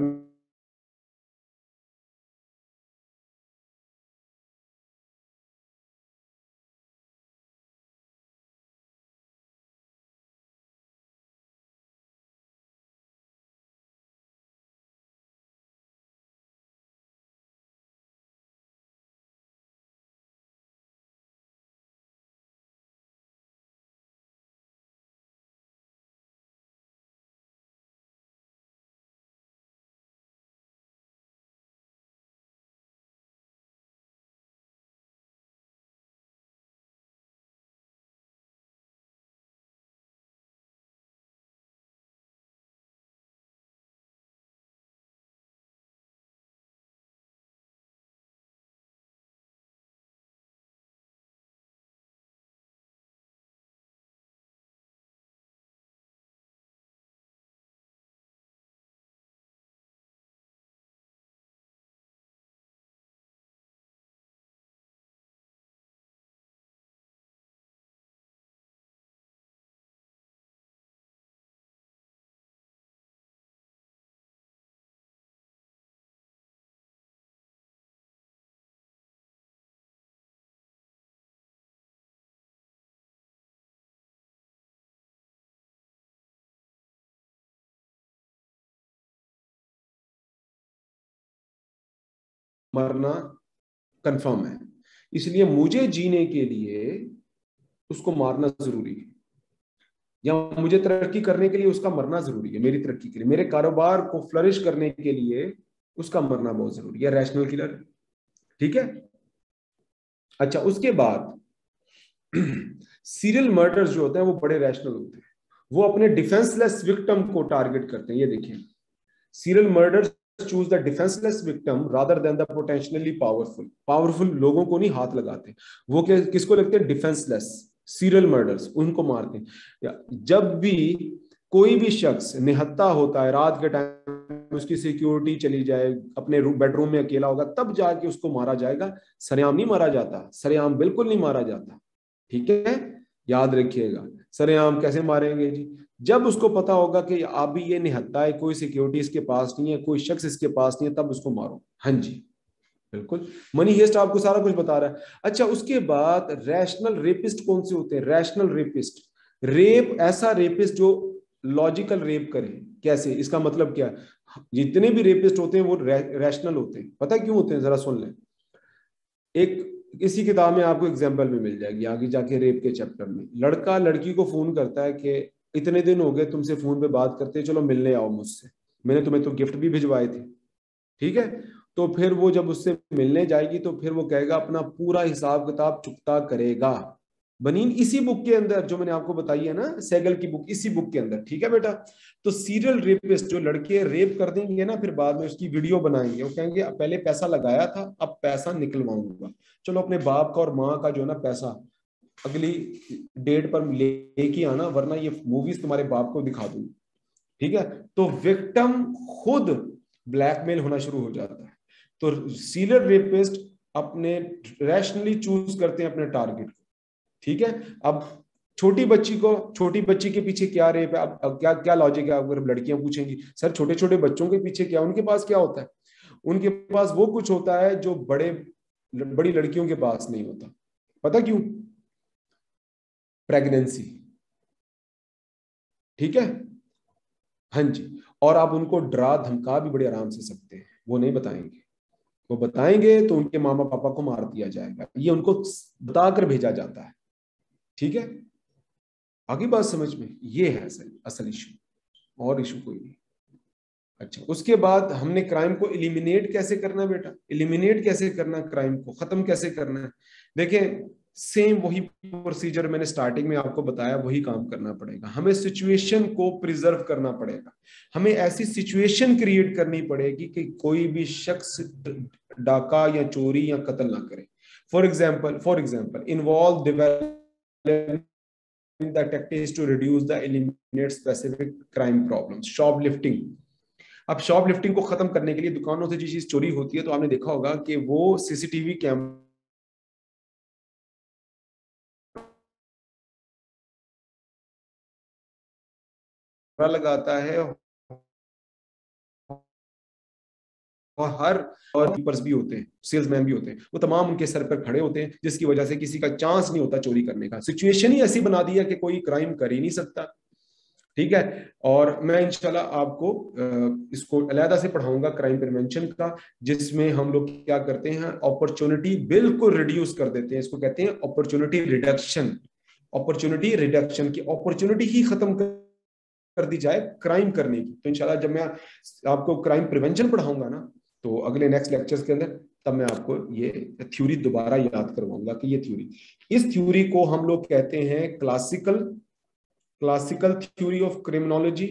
मरना कंफर्म है, इसलिए मुझे जीने के लिए उसको मारना जरूरी है, या मुझे तरक्की करने के लिए उसका मरना जरूरी है, मेरी तरक्की के लिए, मेरे कारोबार को फ्लरिश करने के लिए उसका मरना बहुत जरूरी है, रैशनल किलर। ठीक है। अच्छा, उसके बाद सीरियल मर्डर्स जो होते हैं वो बड़े रैशनल होते हैं, वो अपने डिफेंसलेस विक्टिम को टारगेट करते हैं। ये देखिए, serial murders choose the defenseless victim rather than the potentially powerful लोगों को नहीं हाथ लगाते, वो किसको लगते हैं? डिफेंसलेस सीरियल मर्डर्स, उनको मारते हैं। जब भी कोई भी शख्स निहत्था होता है रात के टाइम, उसकी सिक्योरिटी चली जाए, अपने बेडरूम में अकेला होगा, तब जाके उसको मारा जाएगा, सरेआम नहीं मारा जाता, सरेआम बिल्कुल नहीं मारा जाता। ठीक है, याद रखिएगा। सरेआम कैसे मारेंगे जी? जब उसको पता होगा कि अभी ये निहत्था है, कोई सिक्योरिटी इसके पास नहीं है, कोई शख्स इसके पास नहीं है, तब उसको मारो। हाँ जी, बिल्कुल। मनी हेस्ट आपको सारा कुछ बता रहा है। अच्छा, उसके बाद रैशनल रेपिस्ट कौन से होते हैं? रैशनल रेपिस्ट, रेप ऐसा रेपिस्ट जो लॉजिकल रेप करे। कैसे? इसका मतलब क्या है? जितने भी रेपिस्ट होते हैं वो रैशनल होते हैं। पता क्यों होते हैं? जरा सुन लें। एक इसी किताब में आपको एग्जांपल भी मिल जाएगी आगे जाके, रेप के चैप्टर में। लड़का लड़की को फोन करता है कि इतने दिन हो गए तुमसे फोन पे बात करते, चलो मिलने आओ मुझसे, मैंने तुम्हें तो गिफ्ट भी भिजवाए थे। ठीक है। तो फिर वो जब उससे मिलने जाएगी तो फिर वो कहेगा, अपना पूरा हिसाब किताब चुकता करेगा। बनीन इसी बुक के अंदर जो मैंने आपको बताई है ना, सैगल की बुक, इसी बुक के अंदर। ठीक है बेटा। तो सीरियल रेपिस्ट जो लड़के रेप कर देंगे ना, फिर बाद में उसकी वीडियो बनाएंगे, वो कहेंगे पहले पैसा लगाया था, अब पैसा निकलवाऊंगा। चलो अपने बाप का और माँ का जो है ना पैसा अगली डेट पर लेके आना, वरना ये मूवीज तुम्हारे बाप को दिखा दूंगी। ठीक है। तो विक्टिम खुद ब्लैकमेल होना शुरू हो जाता है। तो सीरियल रेपिस्ट अपने रैशनली चूज करते हैं अपने टारगेट को। ठीक है। अब छोटी बच्ची के पीछे क्या रेप है? अब क्या क्या लॉजिक है? अगर लड़कियां पूछेंगी सर छोटे छोटे बच्चों के पीछे क्या, उनके पास क्या होता है? उनके पास वो कुछ होता है जो बड़ी लड़कियों के पास नहीं होता। पता क्यों? प्रेगनेंसी। ठीक है। हाँ जी। और आप उनको डरा धमका भी बड़े आराम से सकते हैं, वो नहीं बताएंगे। वो बताएंगे तो उनके मामा पापा को मार दिया जाएगा, ये उनको बताकर भेजा जाता है। ठीक है। आगे बात समझ में? ये है असल असल इशू, और इशू कोई नहीं। अच्छा, उसके बाद हमने क्राइम को इलिमिनेट कैसे करना है बेटा? इलिमिनेट कैसे करना है, क्राइम को खत्म कैसे करना है? देखें, सेम वही प्रोसीजर मैंने स्टार्टिंग में आपको बताया, वही काम करना पड़ेगा। हमें सिचुएशन को प्रिजर्व करना पड़ेगा, हमें ऐसी सिचुएशन क्रिएट करनी पड़ेगी कि कोई भी शख्स डाका या चोरी या कत्ल ना करे। For example involve developing the tactics to reduce the eliminate specific crime problems। Shoplifting. अब शॉपलिफ्टिंग को खत्म करने के लिए दुकानों से जो चीज चोरी होती है, तो आपने देखा होगा कि वो सीसीटीवी कैमरा लगाता है, और हर और कीपर्स भी होते हैं, सेल्समैन भी होते हैं, वो तमाम उनके सर पर खड़े होते हैं, जिसकी वजह से किसी का चांस नहीं होता चोरी करने का। सिचुएशन ही ऐसी बना दी है कि कोई क्राइम कर ही नहीं सकता। ठीक है। और मैं इंशाल्लाह आपको इसको अलहदा से पढ़ाऊंगा, क्राइम प्रिवेंशन का, जिसमें हम लोग क्या करते हैं, अपॉर्चुनिटी बिल्कुल रिड्यूस कर देते हैं। इसको कहते हैं अपॉर्चुनिटी रिडक्शन। अपॉर्चुनिटी रिडक्शन की अपॉर्चुनिटी ही खत्म कर दी जाए क्राइम करने की। तो इंशाल्लाह जब मैं आपको क्राइम प्रिवेंशन पढ़ाऊंगा ना, तो अगले नेक्स्ट लेक्चर्स के अंदर, तब मैं आपको ये थ्योरी दोबारा याद करवाऊंगा कि ये थ्योरी, इस थ्योरी को हम लोग कहते हैं क्लासिकल थ्योरी ऑफ क्रिमिनोलॉजी।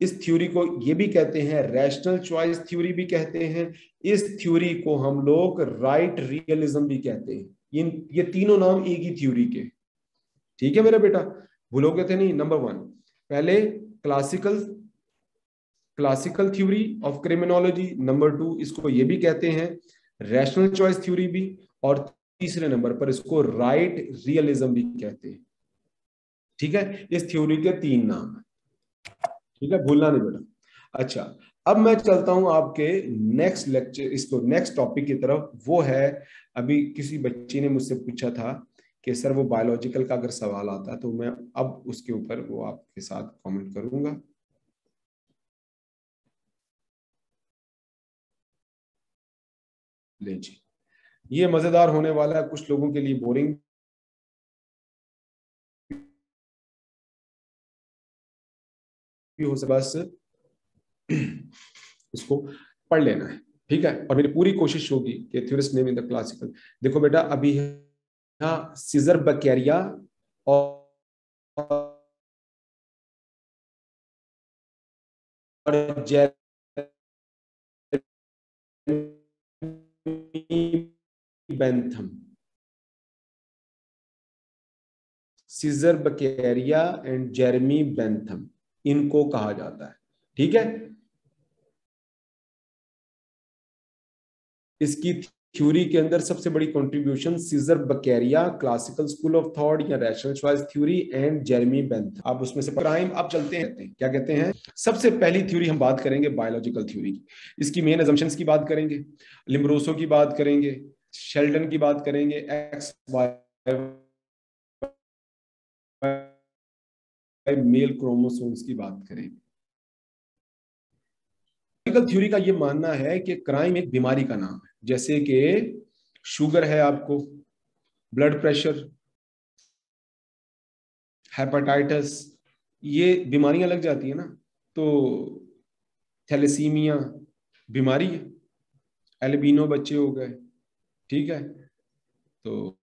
इस थ्योरी को ये भी कहते हैं रैशनल चॉइस थ्योरी भी कहते हैं। इस थ्योरी को हम लोग राइट रियलिज्म भी कहते हैं। ये तीनों नाम एक ही थ्योरी के। ठीक है मेरा बेटा, भूलोगे थे नहीं? नंबर 1 पहले classical classical theory of criminology, number 2 इसको ये भी कहते हैं रैशनल चॉइस थ्योरी भी, और तीसरे नंबर पर इसको राइट रियलिज्म भी कहते हैं। ठीक है। इस थ्योरी के 3 नाम है। ठीक है, भूलना नहीं बेटा। अच्छा, अब मैं चलता हूं आपके नेक्स्ट लेक्चर, इसको नेक्स्ट टॉपिक की तरफ। वो है, अभी किसी बच्ची ने मुझसे पूछा था कि सर वो बायोलॉजिकल का अगर सवाल आता है, तो मैं अब उसके ऊपर वो आपके साथ कमेंट करूंगा। ले जी, ये मजेदार होने वाला है, कुछ लोगों के लिए बोरिंग भी हो सकता है, बस इसको पढ़ लेना है, ठीक है। और मेरी पूरी कोशिश होगी कि theorist name in the classical. देखो बेटा, अभी यहाँ सीजर बकैरिया और Jeremy Bentham, Cesare Beccaria and Jeremy Bentham, इनको कहा जाता है, ठीक है। इसकी थ्योरी के अंदर सबसे बड़ी contribution Cesare Beccaria, classical school of thought या rational choice theory, and Jeremy Bentham. अब उसमें से क्राइम, अब चलते हैं क्या कहते हैं। सबसे पहली थ्योरी हम बात करेंगे बायोलॉजिकल थ्योरी की। इसकी मेन अजम्पशंस की बात करेंगे, लिम्ब्रोसो की बात करेंगे, शेल्डन की बात करेंगे, एक्स वाई मेल क्रोमोसोम्स की बात करेंगे। थ्योरी का यह मानना है कि क्राइम एक बीमारी का नाम है, जैसे कि शुगर है आपको, ब्लड प्रेशर, हेपेटाइटिस, ये बीमारियां लग जाती है ना, तो थैलेसीमिया बीमारी है, एल्बिनो बच्चे हो गए, ठीक है, तो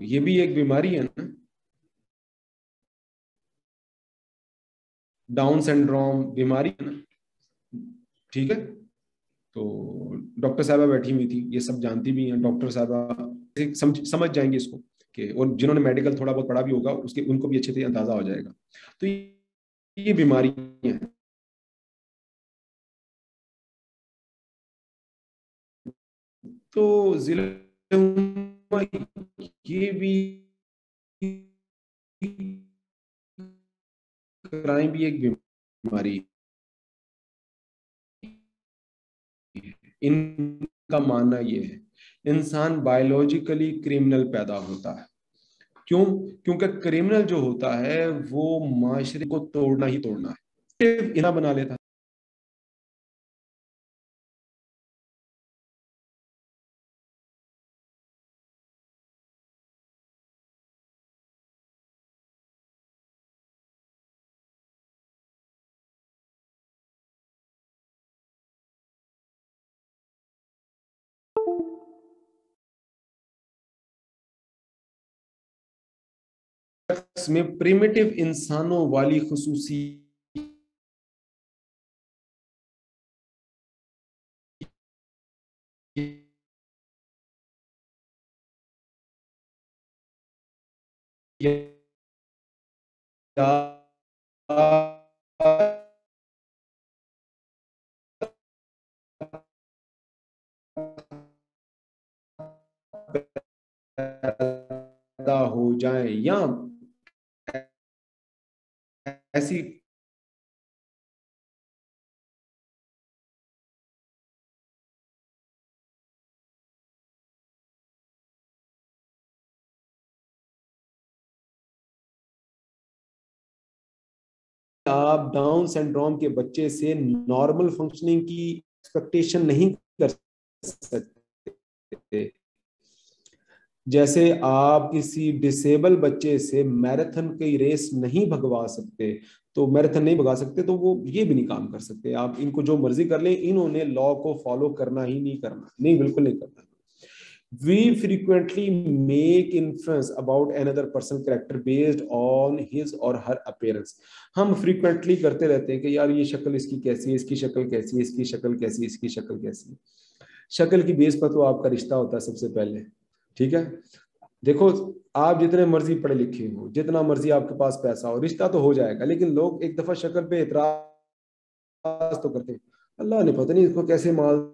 ये भी एक बीमारी है ना, डाउन सिंड्रोम बीमारी है ना, ठीक है। तो डॉक्टर साहबा बैठी हुई थी, ये सब जानती भी हैं डॉक्टर साहबा, समझ जाएंगे इसको कि, और जिन्होंने मेडिकल थोड़ा बहुत पढ़ा भी होगा उसके, उनको भी अच्छे से अंदाजा हो जाएगा। तो ये बीमारी है, तो जिले ये भी क्राइम भी एक बीमारी है। इनका मानना ये है इंसान बायोलॉजिकली क्रिमिनल पैदा होता है। क्यों? क्योंकि क्रिमिनल जो होता है वो माशरे को तोड़ना ही तोड़ना है, इना बना लेता है। में प्रिमिटिव इंसानों वाली खुसूसी पैदा हो जाए, या ऐसी आप डाउन सिंड्रोम के बच्चे से नॉर्मल फंक्शनिंग की एक्सपेक्टेशन नहीं कर सकते। जैसे आप किसी डिसेबल बच्चे से मैराथन की रेस नहीं भगवा सकते, तो मैराथन नहीं भगा सकते, तो वो ये भी नहीं काम कर सकते। आप इनको जो मर्जी कर लें, इन्होंने लॉ को फॉलो करना ही नहीं करना, नहीं, बिल्कुल नहीं करना। We frequently make inference about another person character based on his or her appearance. हम frequently करते रहते हैं कि यार ये शक्ल इसकी कैसी है, इसकी शक्ल कैसी है, इसकी शक्ल कैसी है, इसकी शक्ल कैसी है। शक्ल की बेस पर तो आपका रिश्ता होता है सबसे पहले, ठीक है। देखो, आप जितने मर्जी पढ़े लिखे हो, जितना मर्जी आपके पास पैसा हो, रिश्ता तो हो जाएगा, लेकिन लोग एक दफा शक्ल पे इतराज तो करते हैं, अल्लाह ने पता नहीं इसको कैसे माल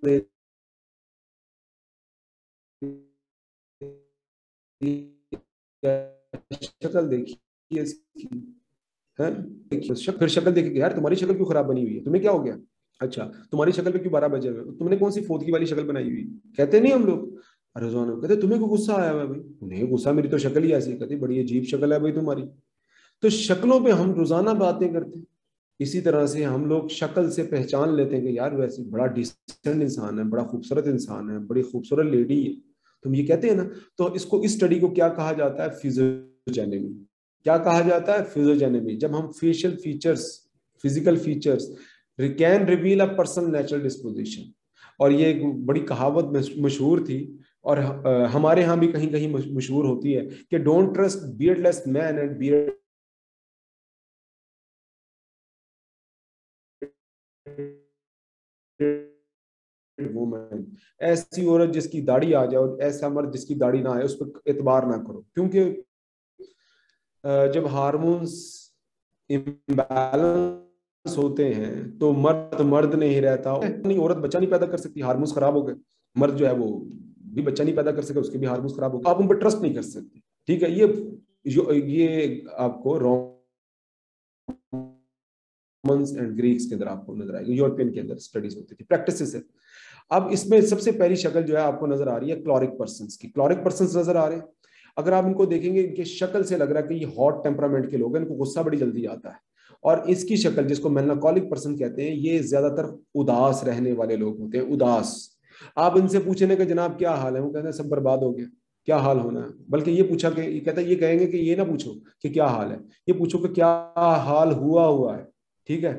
दे, शक्ल देखिए इसकी है, फिर शक्ल देखिए, यार तुम्हारी शक्ल क्यों खराब बनी हुई है, तुम्हें क्या हो गया, अच्छा तुम्हारी शक्ल पे क्यों 12 बजे हुए, तुमने कौन सी फोदकी वाली शक्ल बनाई हुई, कहते नहीं हम लोग। अरे रोजाना कहते तुम्हें क्यों गुस्सा आया हुआ है भाई, नहीं गुस्सा, मेरी तो शक्ल ही ऐसी, कहती बड़ी अजीब शक्ल है भाई तुम्हारी। तो शक्लों पे हम रोजाना बातें करते हैं, इसी तरह से हम लोग शक्ल से पहचान लेते हैं कि यार वैसे बड़ा डिसेंट इंसान है, बड़ा खूबसूरत इंसान है, बड़ी खूबसूरत लेडी है, तुम ये कहते हैं ना। तो इसको, इस स्टडी को क्या कहा जाता है? फिजियोजेनेमी। क्या कहा जाता है? फिजियोजेनेमी। जब हम facial features, physical features can reveal a person natural disposition. और ये एक बड़ी कहावत मशहूर थी, और हमारे यहाँ भी कहीं कहीं मशहूर होती है कि don't trust beardless man and beard woman. ऐसी औरत जिसकी दाढ़ी आ जाए और ऐसा मर्द जिसकी दाढ़ी ना आए, उस पर एतबार ना करो, क्योंकि जब हार्मोन्स इम्बैलेंस होते हैं तो मर्द मर्द नहीं रहता। नहीं, औरत बच्चा नहीं पैदा कर सकती, हार्मोन्स खराब हो गए। मर्द जो है वो भी बच्चा नहीं पैदा कर सके, उसके भी हार्मोन्स खराब हो गए, आप उन पर ट्रस्ट नहीं कर सकते। ठीक है, ये आपको रोमन्स एंड ग्रीक्स के अंदर आपको नजर आएगी, यूरोपियन के अंदर स्टडीज होती थी, प्रैक्टिसेस है। अब इसमें सबसे पहली शक्ल जो है आपको नजर आ रही है क्लोरिक पर्सन्स की। क्लोरिक पर्सन्स नजर आ रहे हैं। अगर आप इनको देखेंगे, इनके शक्ल से लग रहा है कि ये हॉट टेम्परामेंट के लोग हैं, इनको गुस्सा बड़ी जल्दी आता है। और इसकी शक्ल, जिसको मेलांकोलिक पर्सन कहते हैं, ये ज्यादातर उदास रहने वाले लोग होते हैं, उदास। आप इनसे पूछने का जनाब क्या हाल है, वो कहते हैं सब बर्बाद हो गया, क्या हाल होना है। बल्कि ये पूछा कि, ये कहता है, ये कहेंगे कि ये ना पूछो कि क्या हाल है, ये पूछो कि क्या हाल हुआ है। ठीक है,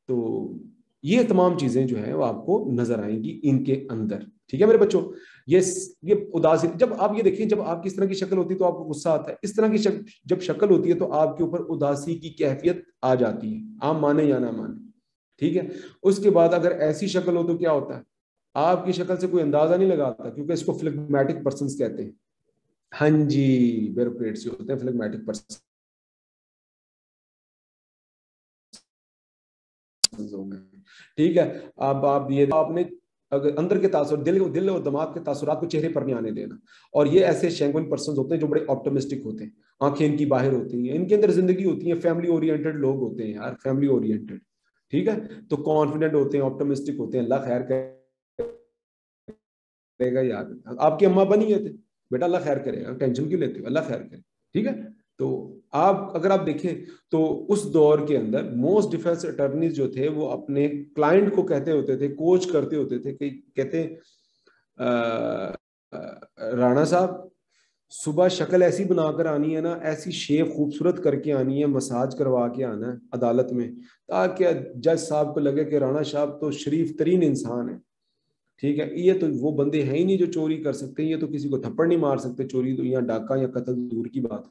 तो ये तमाम चीजें जो है वो आपको नजर आएंगी इनके अंदर। ठीक है मेरे बच्चों, ये ये उदासी, जब आप ये देखिए, जब आपकी इस तरह की शक्ल होती है तो आपको गुस्सा आता है। इस तरह की जब शक्ल होती है तो आपके ऊपर उदासी की कैफियत आ जाती है, आप माने या ना माने। ठीक है, उसके बाद अगर ऐसी शक्ल हो तो क्या होता है? आपकी शक्ल से कोई अंदाजा नहीं लगाता, क्योंकि इसको फ्लेगमेटिक पर्सन कहते हैं। हाँ जी, ब्यूरोक्रेट से होते हैं फ्लेगमेटिक पर्सन। ठीक है, अब आप ये आपने अगर अंदर के तासुर, दिल और दिमाग के तासुरात को चेहरे पर नहीं आने देना। और ये ऐसे सैंगुइन पर्सन होते हैं जो बड़े ऑप्टिमिस्टिक होते हैं, आंखें इनकी बाहर होती हैं, इनके अंदर जिंदगी होती है, फैमिली ओरिएंटेड लोग होते हैं यार, फैमिली ओरिएंटेड। ठीक है, तो कॉन्फिडेंट होते हैं, ऑप्टिमिस्टिक होते हैं, अल्लाह खैर करेगा यार। आपकी अम्मा बनी है थे, बेटा अल्लाह खैर करेगा, टेंशन क्यों लेते हो, अल्लाह खैर करे। ठीक है, तो आप अगर आप देखें तो उस दौर के अंदर मोस्ट डिफेंस अटर्नीज जो थे वो अपने क्लाइंट को कहते होते थे, कोच करते होते थे कि कहते राणा साहब, सुबह शक्ल ऐसी बनाकर आनी है ना, ऐसी शेप खूबसूरत करके आनी है, मसाज करवा के आना है अदालत में, ताकि जज साहब को लगे कि राणा साहब तो शरीफ तरीन इंसान है। ठीक है, ये तो वो बंदे हैं ही नहीं जो चोरी कर सकते हैं, ये तो किसी को थप्पड़ नहीं मार सकते, चोरी तो, या डाका या कत्ल दूर की बात है।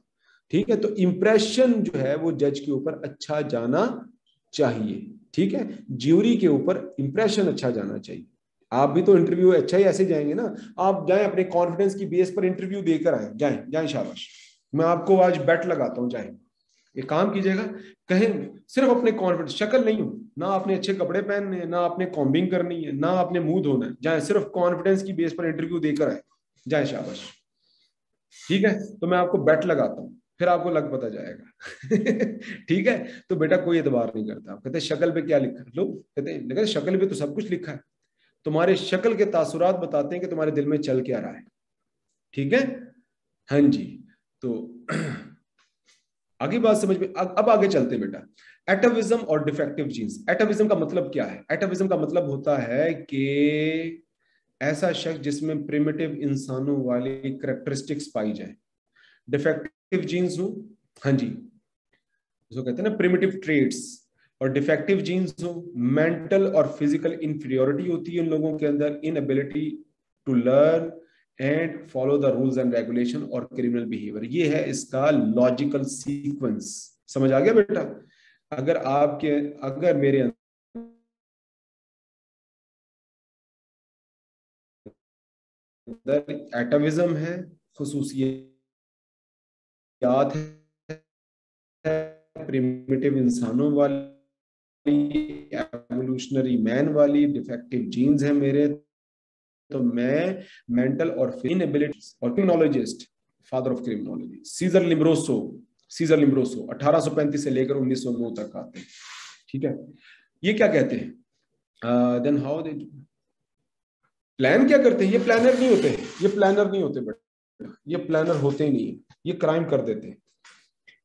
ठीक है, तो इंप्रेशन जो है वो जज के ऊपर अच्छा जाना चाहिए। ठीक है, ज्यूरी के ऊपर इंप्रेशन अच्छा जाना चाहिए। आप भी तो इंटरव्यू अच्छा ही ऐसे जाएंगे ना, आप जाएं अपने कॉन्फिडेंस की बेस पर इंटरव्यू देकर आए, जाएं जाएं, शाबाश। मैं आपको आज बेट लगाता हूं, जाएं, एक काम कीजिएगा, कहें सिर्फ अपने कॉन्फिडेंस, शक्ल नहीं हो ना, आपने अच्छे कपड़े पहनने हैं ना, आपने कॉम्बिंग करनी है ना, आपने मुंह धोना है, जाए सिर्फ कॉन्फिडेंस की बेस पर इंटरव्यू देकर आए, जाए, शाबाश। ठीक है, तो मैं आपको बेट लगाता हूँ, फिर आपको लग पता जाएगा। ठीक है, तो बेटा कोई एतबार नहीं करता, कहते शक्ल पे क्या लिखा है, लो कहते शक्ल पे तो सब कुछ लिखा है, तुम्हारे शक्ल के तासुरात बताते हैं कि तुम्हारे दिल में चल क्या रहा है। ठीक है, हाँ जी, तो आगे बात समझ में, अब आगे चलते हैं बेटा। एटाविज्म और डिफेक्टिव जीन्स। एटाविज्म का मतलब क्या है? एटाविज्म का मतलब होता है कि ऐसा शख्स जिसमें प्रिमिटिव इंसानों वाली करेक्टरिस्टिक्स पाई जाए। डिफेक्टिव जीन्स हो, हाँ जी, उसको कहते हैं ना प्रिमिटिव ट्रेड्स। और डिफेक्टिव जीन्स हो, मेंटल और फिजिकल इंफीरियोरिटी होती है उन लोगों के अंदर, inability to learn and follow the rules and regulation और क्रिमिनल बिहेवियर। ये है इसका लॉजिकल सीक्वेंस। समझ आ गया बेटा? अगर मेरे अंदर एटाविज्म है, खुसूसियात है प्रिमिटिव इंसानों वाली, एवोल्यूशनरी मैन वाली, डिफेक्टिव जीन्स है मेरे, तो मैं मेंटल और इनएबिलिटीज और criminologist, father of criminology Cesare Lombroso 1835 से लेकर 1909 तक आते हैं। ठीक है, ये क्या कहते हैं? देन हाउ दे प्लान क्या करते हैं? ये प्लानर नहीं होते, ये प्लानर नहीं होते बेटा, ये प्लानर होते ही नहीं, ये क्राइम कर देते हैं।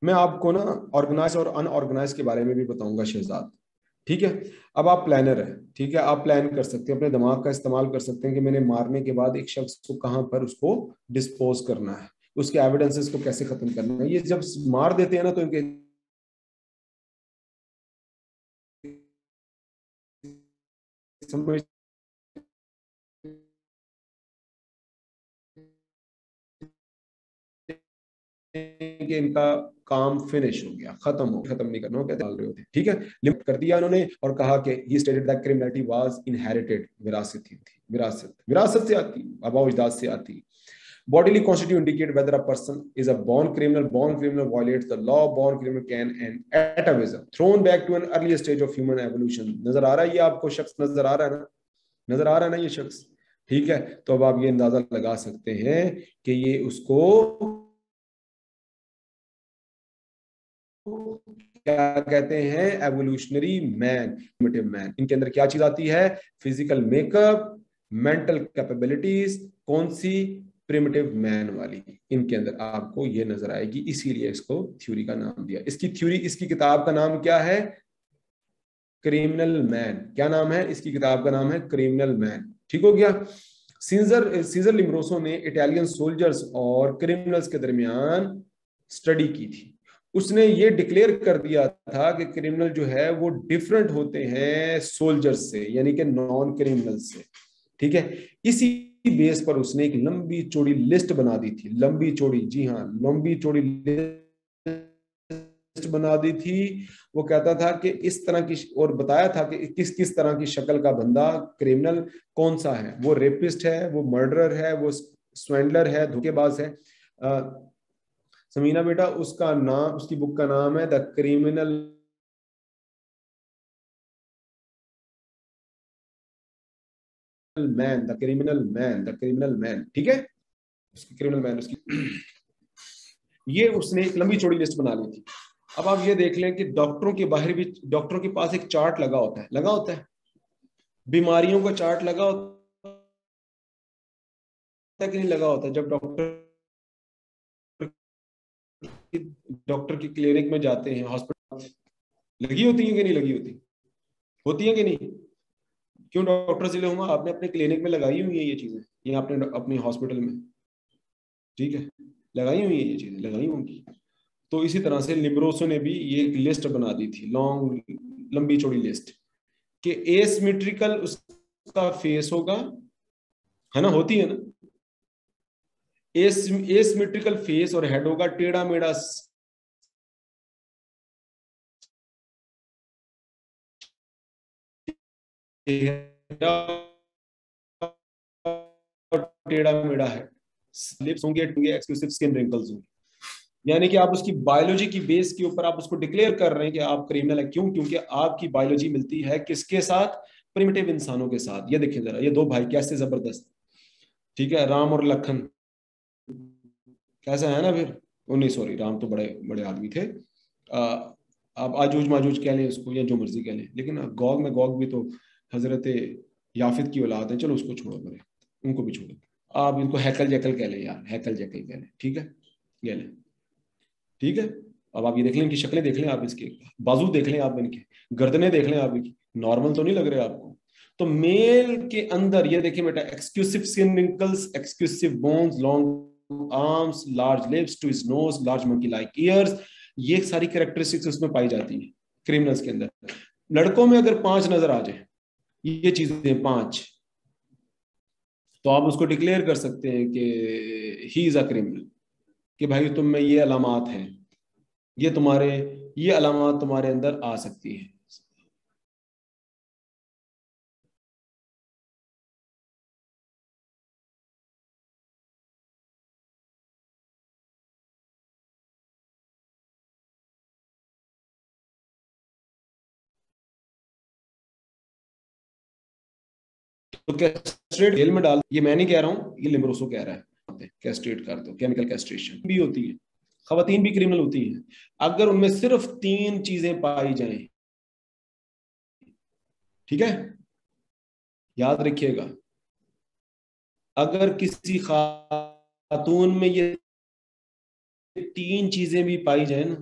मैं आपको ना ऑर्गेनाइज और अनऑर्गेनाइज के बारे में भी बताऊंगा शहजाद। ठीक है। अब आप प्लानर है, ठीक है, आप प्लान कर सकते हैं, अपने दिमाग का इस्तेमाल कर सकते हैं कि मैंने मारने के बाद एक शख्स को कहां पर उसको डिस्पोज करना है, उसके एविडेंसेस को कैसे खत्म करना है। ये जब मार देते हैं ना तो इनके समझ कि इनका काम फिनिश हो गया, खत्म नहीं करना, कहते डाल रहे होते, ठीक है। लिमिट कर दिया उन्होंने और कहा कि ही stated that criminality was inherited, विरासत थी, विरासत विरासत से आती, आबा अजदाद से आती। Bodily constitute indicate whether a person is a born criminal. Born criminal violates the law. Born criminal can and atavism thrown back to an earlier stage of human evolution. नजर आ रहा है ये आपको शख्स, नजर आ रहा है ना, नजर आ रहा है ना ये शख्स, ठीक है। तो अब आप ये अंदाजा लगा सकते हैं कि ये उसको क्या कहते हैं, एवोल्यूशनरी मैन, प्रिमिटिव मैन। इनके अंदर क्या चीज आती है, फिजिकल मेकअप, मेंटल कैपेबिलिटीज, कौन सी, प्रिमिटिव मैन वाली, इनके अंदर आपको ये नजर आएगी, इसीलिए इसको थ्योरी का नाम दिया। इसकी थ्योरी, इसकी किताब का नाम क्या है, क्रिमिनल मैन। क्या नाम है इसकी किताब का, नाम है क्रिमिनल मैन, ठीक हो गया। सीजर सीजर लिम्ब्रोसो ने इटालियन सोल्जर्स और क्रिमिनल्स के दरमियान स्टडी की थी। उसने ये डिक्लेयर कर दिया था कि क्रिमिनल जो है वो डिफरेंट होते हैं सोल्जर्स से, यानी कि नॉन क्रिमिनल से, ठीक है। इसी बेस पर उसने एक लंबी चौड़ी लिस्ट बना दी थी, लंबी चौड़ी, जी हाँ, लंबी चौड़ी लिस्ट बना दी थी। वो कहता था कि इस तरह की, और बताया था कि किस किस तरह की शक्ल का बंदा क्रिमिनल कौन सा है, वो रेपिस्ट है, वो मर्डरर है, वो स्वेंडलर है, धोखेबाज है। समीना बेटा, उसका नाम, उसकी बुक का नाम है the criminal man, the criminal man, the criminal man, ठीक है। उसकी क्रिमिनल मैन, उसकी ये उसने एक लंबी चौड़ी लिस्ट बना ली थी। अब आप ये देख लें कि डॉक्टरों के बाहर भी, डॉक्टरों के पास एक चार्ट लगा होता है, लगा होता है, बीमारियों का चार्ट लगा होता है कि नहीं लगा होता है। जब डॉक्टर की क्लिनिक में जाते हैं, हॉस्पिटल, लगी होती है कि नहीं लगी होती, होती है कि नहीं। क्यों डॉक्टर जिले हुआ, आपने अपने क्लिनिक में लगाई हुई है ये चीजें, ये आपने अपने हॉस्पिटल में, ठीक है, लगाई हुई है ये चीजें, लगाई होंगी। तो इसी तरह से लिम्ब्रोसो ने भी ये एक लिस्ट बना दी थी, लॉन्ग, लंबी चौड़ी लिस्ट, कि एसिमेट्रिकल उसका फेस होगा, है ना, होती है ना, एसिमेट्रिकल फेस और हेड होगा, टेढ़ा मेढ़ा टेढ़ा मेढ़ा है, लिप्स होंगे, एक्सक्लूसिव स्किन रिंकल्स होंगे। यानी कि आप उसकी बायोलॉजी की बेस के ऊपर आप उसको डिक्लेयर कर रहे हैं कि आप क्रिमिनल है। क्यों? क्योंकि आपकी बायोलॉजी मिलती है किसके साथ, प्रिमिटिव इंसानों के साथ। ये देखिए जरा, ये दो भाई कैसे जबरदस्त, ठीक है, राम और लखन, कैसा है ना फिर। ओ नहीं सॉरी, राम तो बड़े बड़े आदमी थे। आप आजूज माजूज कह लें उसको या जो मर्जी कह लें, लेकिन गॉग में गॉग भी तो हजरत याफिद की औलाद है, चलो उसको छोड़ो, मेरे उनको भी छोड़ो। आप इनको हैकल जैकल कह लें यार, हैकल जैकल कह लें, ठीक है, कह लें, ठीक है। अब आप ये देख लें, इनकी शक्लें देख लें आप, इसके बाजू देख लें आप, इनके गर्दनें देख लें आप, इनकी नॉर्मल तो नहीं लग रहे आपको। तो मेल के अंदर ये देखिए बेटा, exclusive skin wrinkles, exclusive bones, long arms, large lips, to his nose, large monkey like ears, ये सारी कैरेक्टरिस्टिक्स उसमें पाई जाती है क्रिमिनल्स के अंदर। लड़कों में अगर 5 नजर आ जाए, ये चीजें 5, तो आप उसको डिक्लेयर कर सकते हैं कि ही इज अ क्रिमिनल, कि भाई तुम में ये अलामात हैं, ये तुम्हारे, ये अलामत तुम्हारे अंदर आ सकती है। तो कैस्ट्रेट जेल में डाल, ये मैं नहीं कह रहा हूं, ये लिम्ब्रोसो कह रहा है, कैस्ट्रेट कर दो, केमिकल कैस्ट्रेशन भी होती है, खवातीन भी क्रिमिनल होती हैं अगर उनमें सिर्फ 3 चीजें पाई जाएं, ठीक है, याद रखिएगा। अगर किसी खातून में ये 3 चीजें भी पाई जाए ना,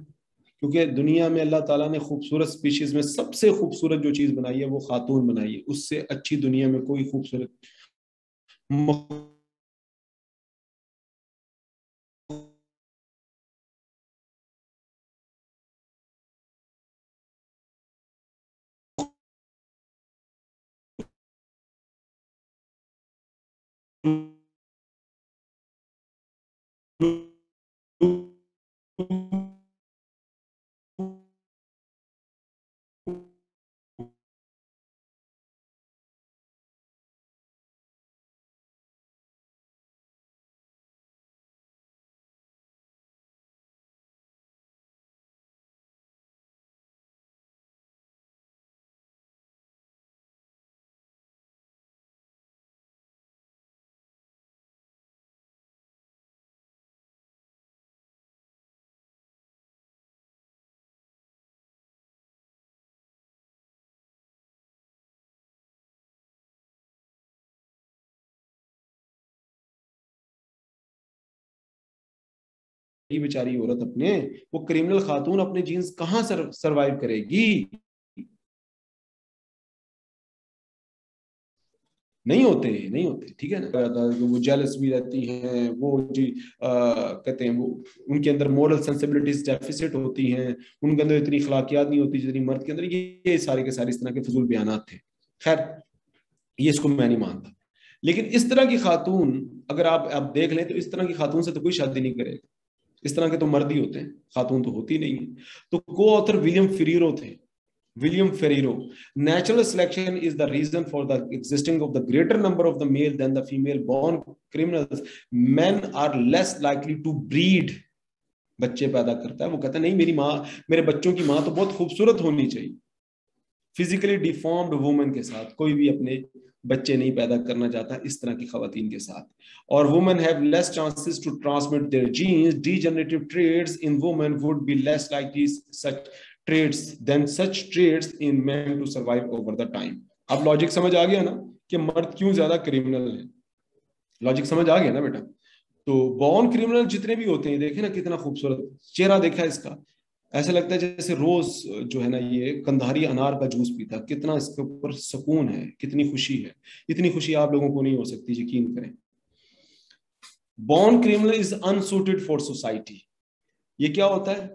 क्योंकि दुनिया में अल्लाह ताला ने खूबसूरत स्पीशीज में सबसे खूबसूरत जो चीज बनाई है वो खातून बनाई है, उससे अच्छी दुनिया में कोई खूबसूरत बेचारी औरत अपने, वो क्रिमिनल खातून अपने जीन्स कहां सरवाइव करेगी? नहीं होते, ठीक है ना। वो जेलस भी रहती हैं, वो जी कहते हैं वो, उनके अंदर मोरल सेंसिबिलिटीज डेफिसिट होती हैं, उनके अंदर इतनी अखलाकियात नहीं होती जितनी मर्द के अंदर। ये सारे के सारे इस तरह के फजूल बयानात थे। खैर, ये इसको मैं नहीं मानता। लेकिन इस तरह की खातून, अगर आप देख लें तो इस तरह की खातून से तो कोई शादी नहीं करेगा। इस तरह के तो मर्द ही होते हैं, खातून तो होती नहीं है। तो को ऑथर विलियम फेरिरो थे, William Ferrero. Natural selection is the reason for the existing of the greater number of the male than the female born criminals. Men are less likely to breed. बच्चे पैदा करता है, वो कहता है नहीं, मेरी माँ, मेरे बच्चों की माँ तो बहुत खूबसूरत होनी चाहिए। फिजिकली डिफॉर्म्ड वुमेन के साथ कोई भी अपने बच्चे नहीं पैदा करना चाहता इस तरह की खवातीन के साथ। और women have less chances to transmit their genes, degenerative trades in women would be less likely such trades than such trades in men to survive over the time. अब लॉजिक समझ आ गया ना कि मर्द क्यों ज्यादा क्रिमिनल है? लॉजिक समझ आ गया ना बेटा? तो बॉर्न क्रिमिनल जितने भी होते हैं, देखे ना कितना खूबसूरत चेहरा देखा है इसका, ऐसा लगता है जैसे रोज जो है ना ये कंधारी अनार का जूस पीता, कितना इसके ऊपर सुकून है, कितनी खुशी है। इतनी खुशी आप लोगों को नहीं हो सकती, यकीन करें। Born criminal is unsuited for society. ये क्या होता है?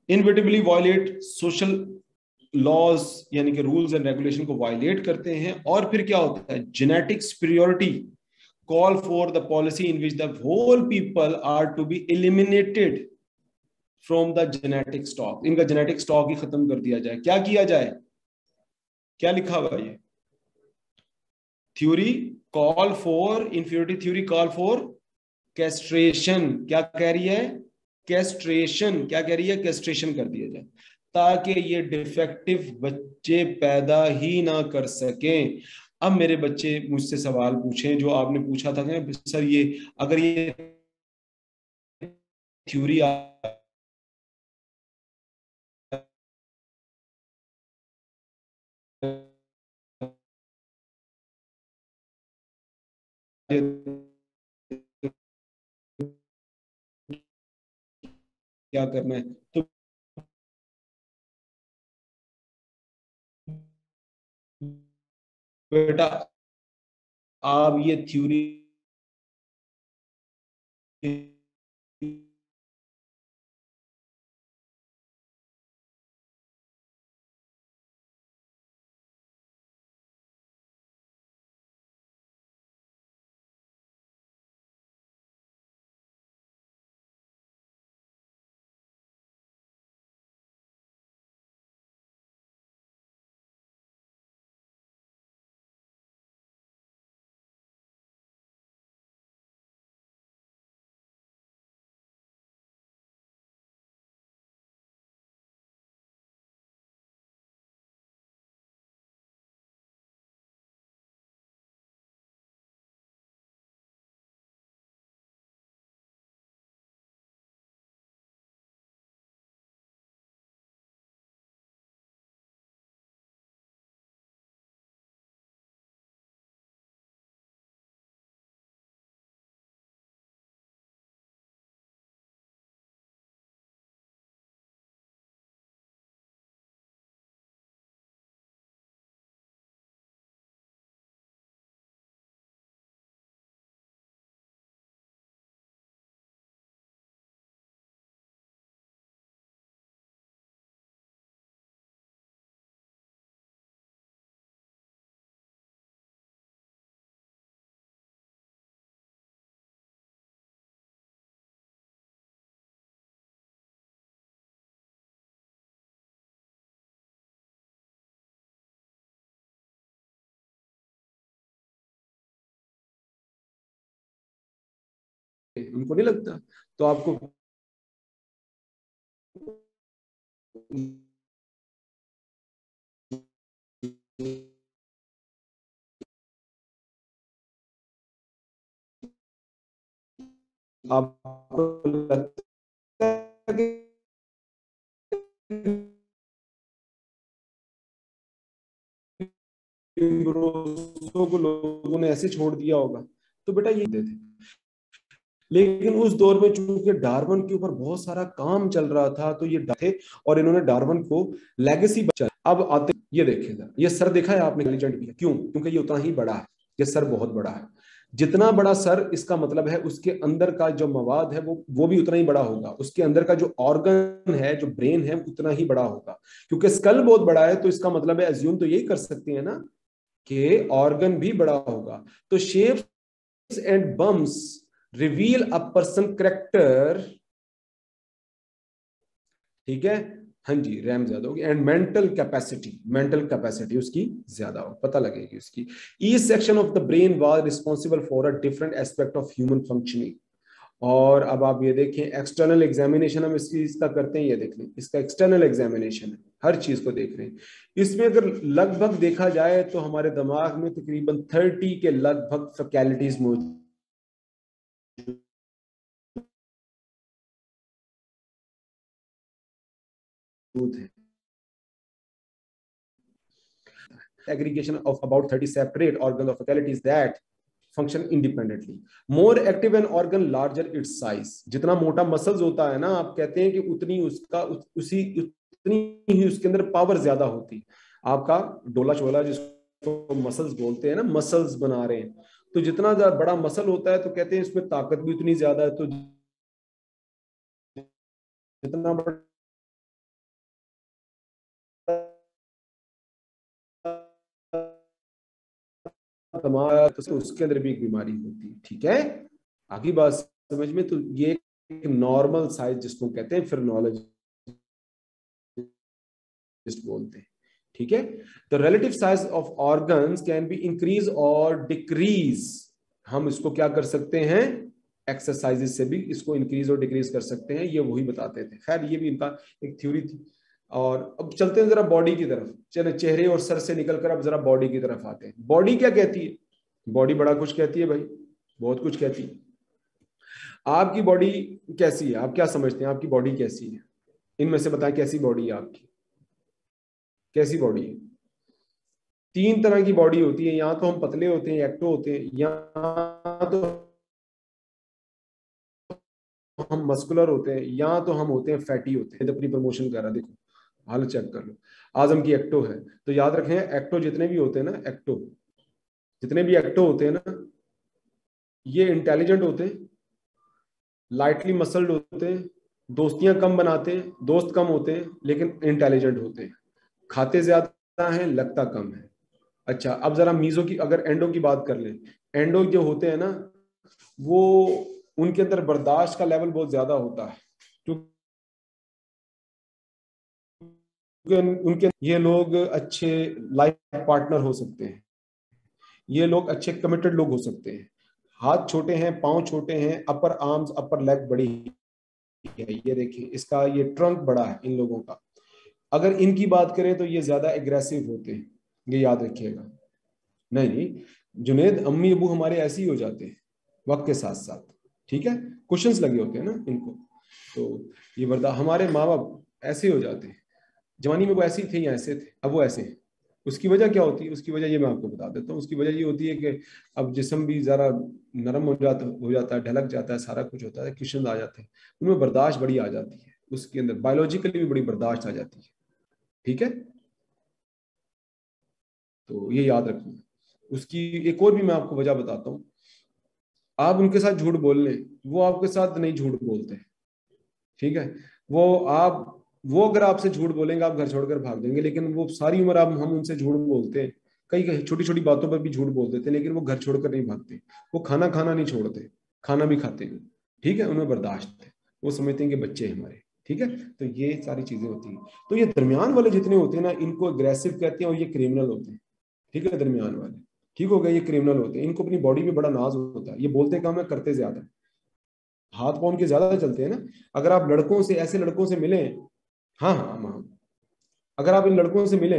इनविटेबली वायलेट सोशल लॉज, यानी कि रूल्स एंड रेगुलेशन को वायलेट करते हैं। और फिर क्या होता है? Genetic superiority call for the policy in which the whole people are to be eliminated from the genetic stock. इनका जेनेटिक स्टॉक ही खत्म कर दिया जाए। क्या किया जाए? क्या लिखा हुआ है ये theory? Call for inferiority theory call for castration. क्या कह रही है? कैस्ट्रेशन। क्या कह रही है? कैस्ट्रेशन कर दिया जाए, ताकि ये डिफेक्टिव बच्चे पैदा ही ना कर सकें। अब मेरे बच्चे मुझसे सवाल पूछें जो आपने पूछा था कि सर ये, अगर ये थ्योरी क्या करना है, तो बेटा आप ये थ्योरी उनको नहीं लगता? तो आपको आपको लगता है कि को लोगों ने ऐसे छोड़ दिया होगा? तो बेटा ये थे, लेकिन उस दौर में चूंकि डार्विन के ऊपर बहुत सारा काम चल रहा था तो ये थे, और इन्होंने डार्विन को लेगेसी बचा। अब आते, ये देखिएगा, ये सर देखा है आपने, इंटेलिजेंट भी है, क्यों? क्योंकि ये उतना ही बड़ा है, ये सर बहुत बड़ा है। जितना बड़ा सर, इसका मतलब है उसके अंदर का जो मवाद है वो भी उतना ही बड़ा होगा, उसके अंदर का जो ऑर्गन है, जो ब्रेन है, उतना ही बड़ा होगा। क्योंकि स्कल बहुत बड़ा है तो इसका मतलब है, अज्यूम तो यही कर सकते हैं ना कि ऑर्गन भी बड़ा होगा। तो shapes and bumps reveal a person character, ठीक है, हाँ जी, रैम ज्यादा होगी, एंड मेंटल कैपेसिटी उसकी ज्यादा हो, पता लगेगी उसकी। Each section of the brain was responsible for a different aspect of human functioning. और अब आप ये देखें, एक्सटर्नल एग्जामिनेशन हम इसका करते हैं, ये देख लें, इसका एक्सटर्नल एग्जामिनेशन है, हर चीज को देख रहे हैं। इसमें अगर लगभग देखा जाए तो हमारे दिमाग में तकरीबन 30 के लगभग फैकल्टीज मौजूद है। Aggregation of about 30 separate organs or faculties that function independently. More active an organ, larger its size. जितना मोटा मसल्स होता है ना, आप कहते हैं कि उतनी उसका उसी उतनी ही उसके अंदर पावर ज्यादा होती। आपका डोला चोला जिसको मसल्स बोलते हैं ना, मसल्स बना रहे हैं, तो जितना बड़ा मसल होता है तो कहते हैं इसमें ताकत भी उतनी ज्यादा है। तो जितना बड़ा तो उसके अंदर भी एक बीमारी होती है, ठीक है। आगे बात समझ में, तो ये एक नॉर्मल साइज जिसको कहते हैं फिरनोलॉजिस्ट बोलते हैं, ठीक है। The relative size of organs can be increase और डिक्रीज। हम इसको क्या कर सकते हैं, एक्सरसाइजेस से भी इसको इंक्रीज और डिक्रीज कर सकते हैं, ये वही बताते थे। खैर ये भी इनका एक थ्योरी थी। और अब चलते हैं जरा बॉडी की तरफ, चले चेहरे और सर से निकलकर अब जरा बॉडी की तरफ आते हैं। बॉडी क्या कहती है? बॉडी बड़ा कुछ कहती है भाई, बहुत कुछ कहती है। आपकी बॉडी कैसी है, आप क्या समझते हैं आपकी बॉडी कैसी है? इनमें से बताएं, कैसी बॉडी है आपकी, कैसी बॉडी है? तीन तरह की बॉडी होती है, या तो हम पतले होते हैं, एक्टो होते हैं, या तो हम मस्कुलर होते हैं, या तो हम होते हैं फैटी होते हैं। अपनी प्रमोशन कर रहा है, देखो हालत चेक कर लो। आजम की एक्टो है, तो याद रखें एक्टो जितने भी होते हैं ना, एक्टो जितने भी एक्टो होते हैं ना, ये इंटेलिजेंट होते हैं, लाइटली मसल्ड होते हैं, दोस्तियां कम बनाते हैं, दोस्त कम होते हैं, लेकिन इंटेलिजेंट होते हैं, खाते ज्यादा हैं, लगता कम है। अच्छा, अब जरा मीजो की, अगर एंडो की बात कर लें, एंडो जो होते हैं ना, वो उनके अंदर बर्दाश्त का लेवल बहुत ज्यादा होता है, क्योंकि उनके ये लोग अच्छे लाइफ पार्टनर हो सकते हैं, ये लोग अच्छे कमिटेड लोग हो सकते हैं। हाथ छोटे हैं, पांव छोटे हैं, अपर आर्म्स अपर लेग बड़ी है, ये देखिए इसका ये ट्रंक बड़ा है इन लोगों का। अगर इनकी बात करें तो ये ज्यादा एग्रेसिव होते हैं, ये याद रखिएगा। नहीं नहीं जुनेद, अम्मी अबू हमारे ऐसे ही हो जाते हैं वक्त के साथ साथ, ठीक है, क्वेश्चंस लगे होते हैं ना इनको। तो ये बर्दा हमारे माँ बाप ऐसे हो जाते हैं, जवानी में वो ऐसे ही थे या ऐसे थे, अब वो ऐसे हैं। उसकी वजह क्या होती है? उसकी वजह ये मैं आपको बता देता हूँ। उसकी वजह ये होती है कि अब जिस्म भी जरा नरम हो जाता है, ढलक जाता है, सारा कुछ होता है, क्वेश्चन आ जाते हैं, उनमें बर्दाश्त बड़ी आ जाती है, उसके अंदर बायोलॉजिकली भी बड़ी बर्दाश्त आ जाती है, ठीक है। तो ये याद रखना। उसकी एक और भी मैं आपको वजह बताता हूँ। आप उनके साथ झूठ बोल लें, वो आपके साथ नहीं झूठ बोलते, ठीक है। वो अगर आपसे झूठ बोलेंगे आप घर छोड़कर भाग जाएंगे, लेकिन वो सारी उम्र आप हम उनसे झूठ बोलते हैं, कई कई छोटी छोटी बातों पर भी झूठ बोल देते हैं, लेकिन वो घर छोड़कर नहीं भागते। वो खाना खाना नहीं छोड़ते, खाना भी खाते हैं, ठीक है, उन्हें बर्दाश्त है, वो समझते हैं कि बच्चे हैं हमारे, ठीक है। तो ये सारी चीजें होती हैं। तो ये दरमियान वाले जितने होते हैं ना, इनको अग्रेसिव कहते हैं, और ये क्रिमिनल होते हैं, ठीक है, दरमियान वाले, ठीक हो गए, ये क्रिमिनल होते हैं। इनको अपनी बॉडी में बड़ा नाज होता है, ये बोलते कम है, करते ज्यादा है, हाथ पाँव उनके ज्यादा चलते हैं ना। अगर आप लड़कों से, ऐसे लड़कों से मिले, हाँ हाँ हाँ, अगर आप इन लड़कों से मिले,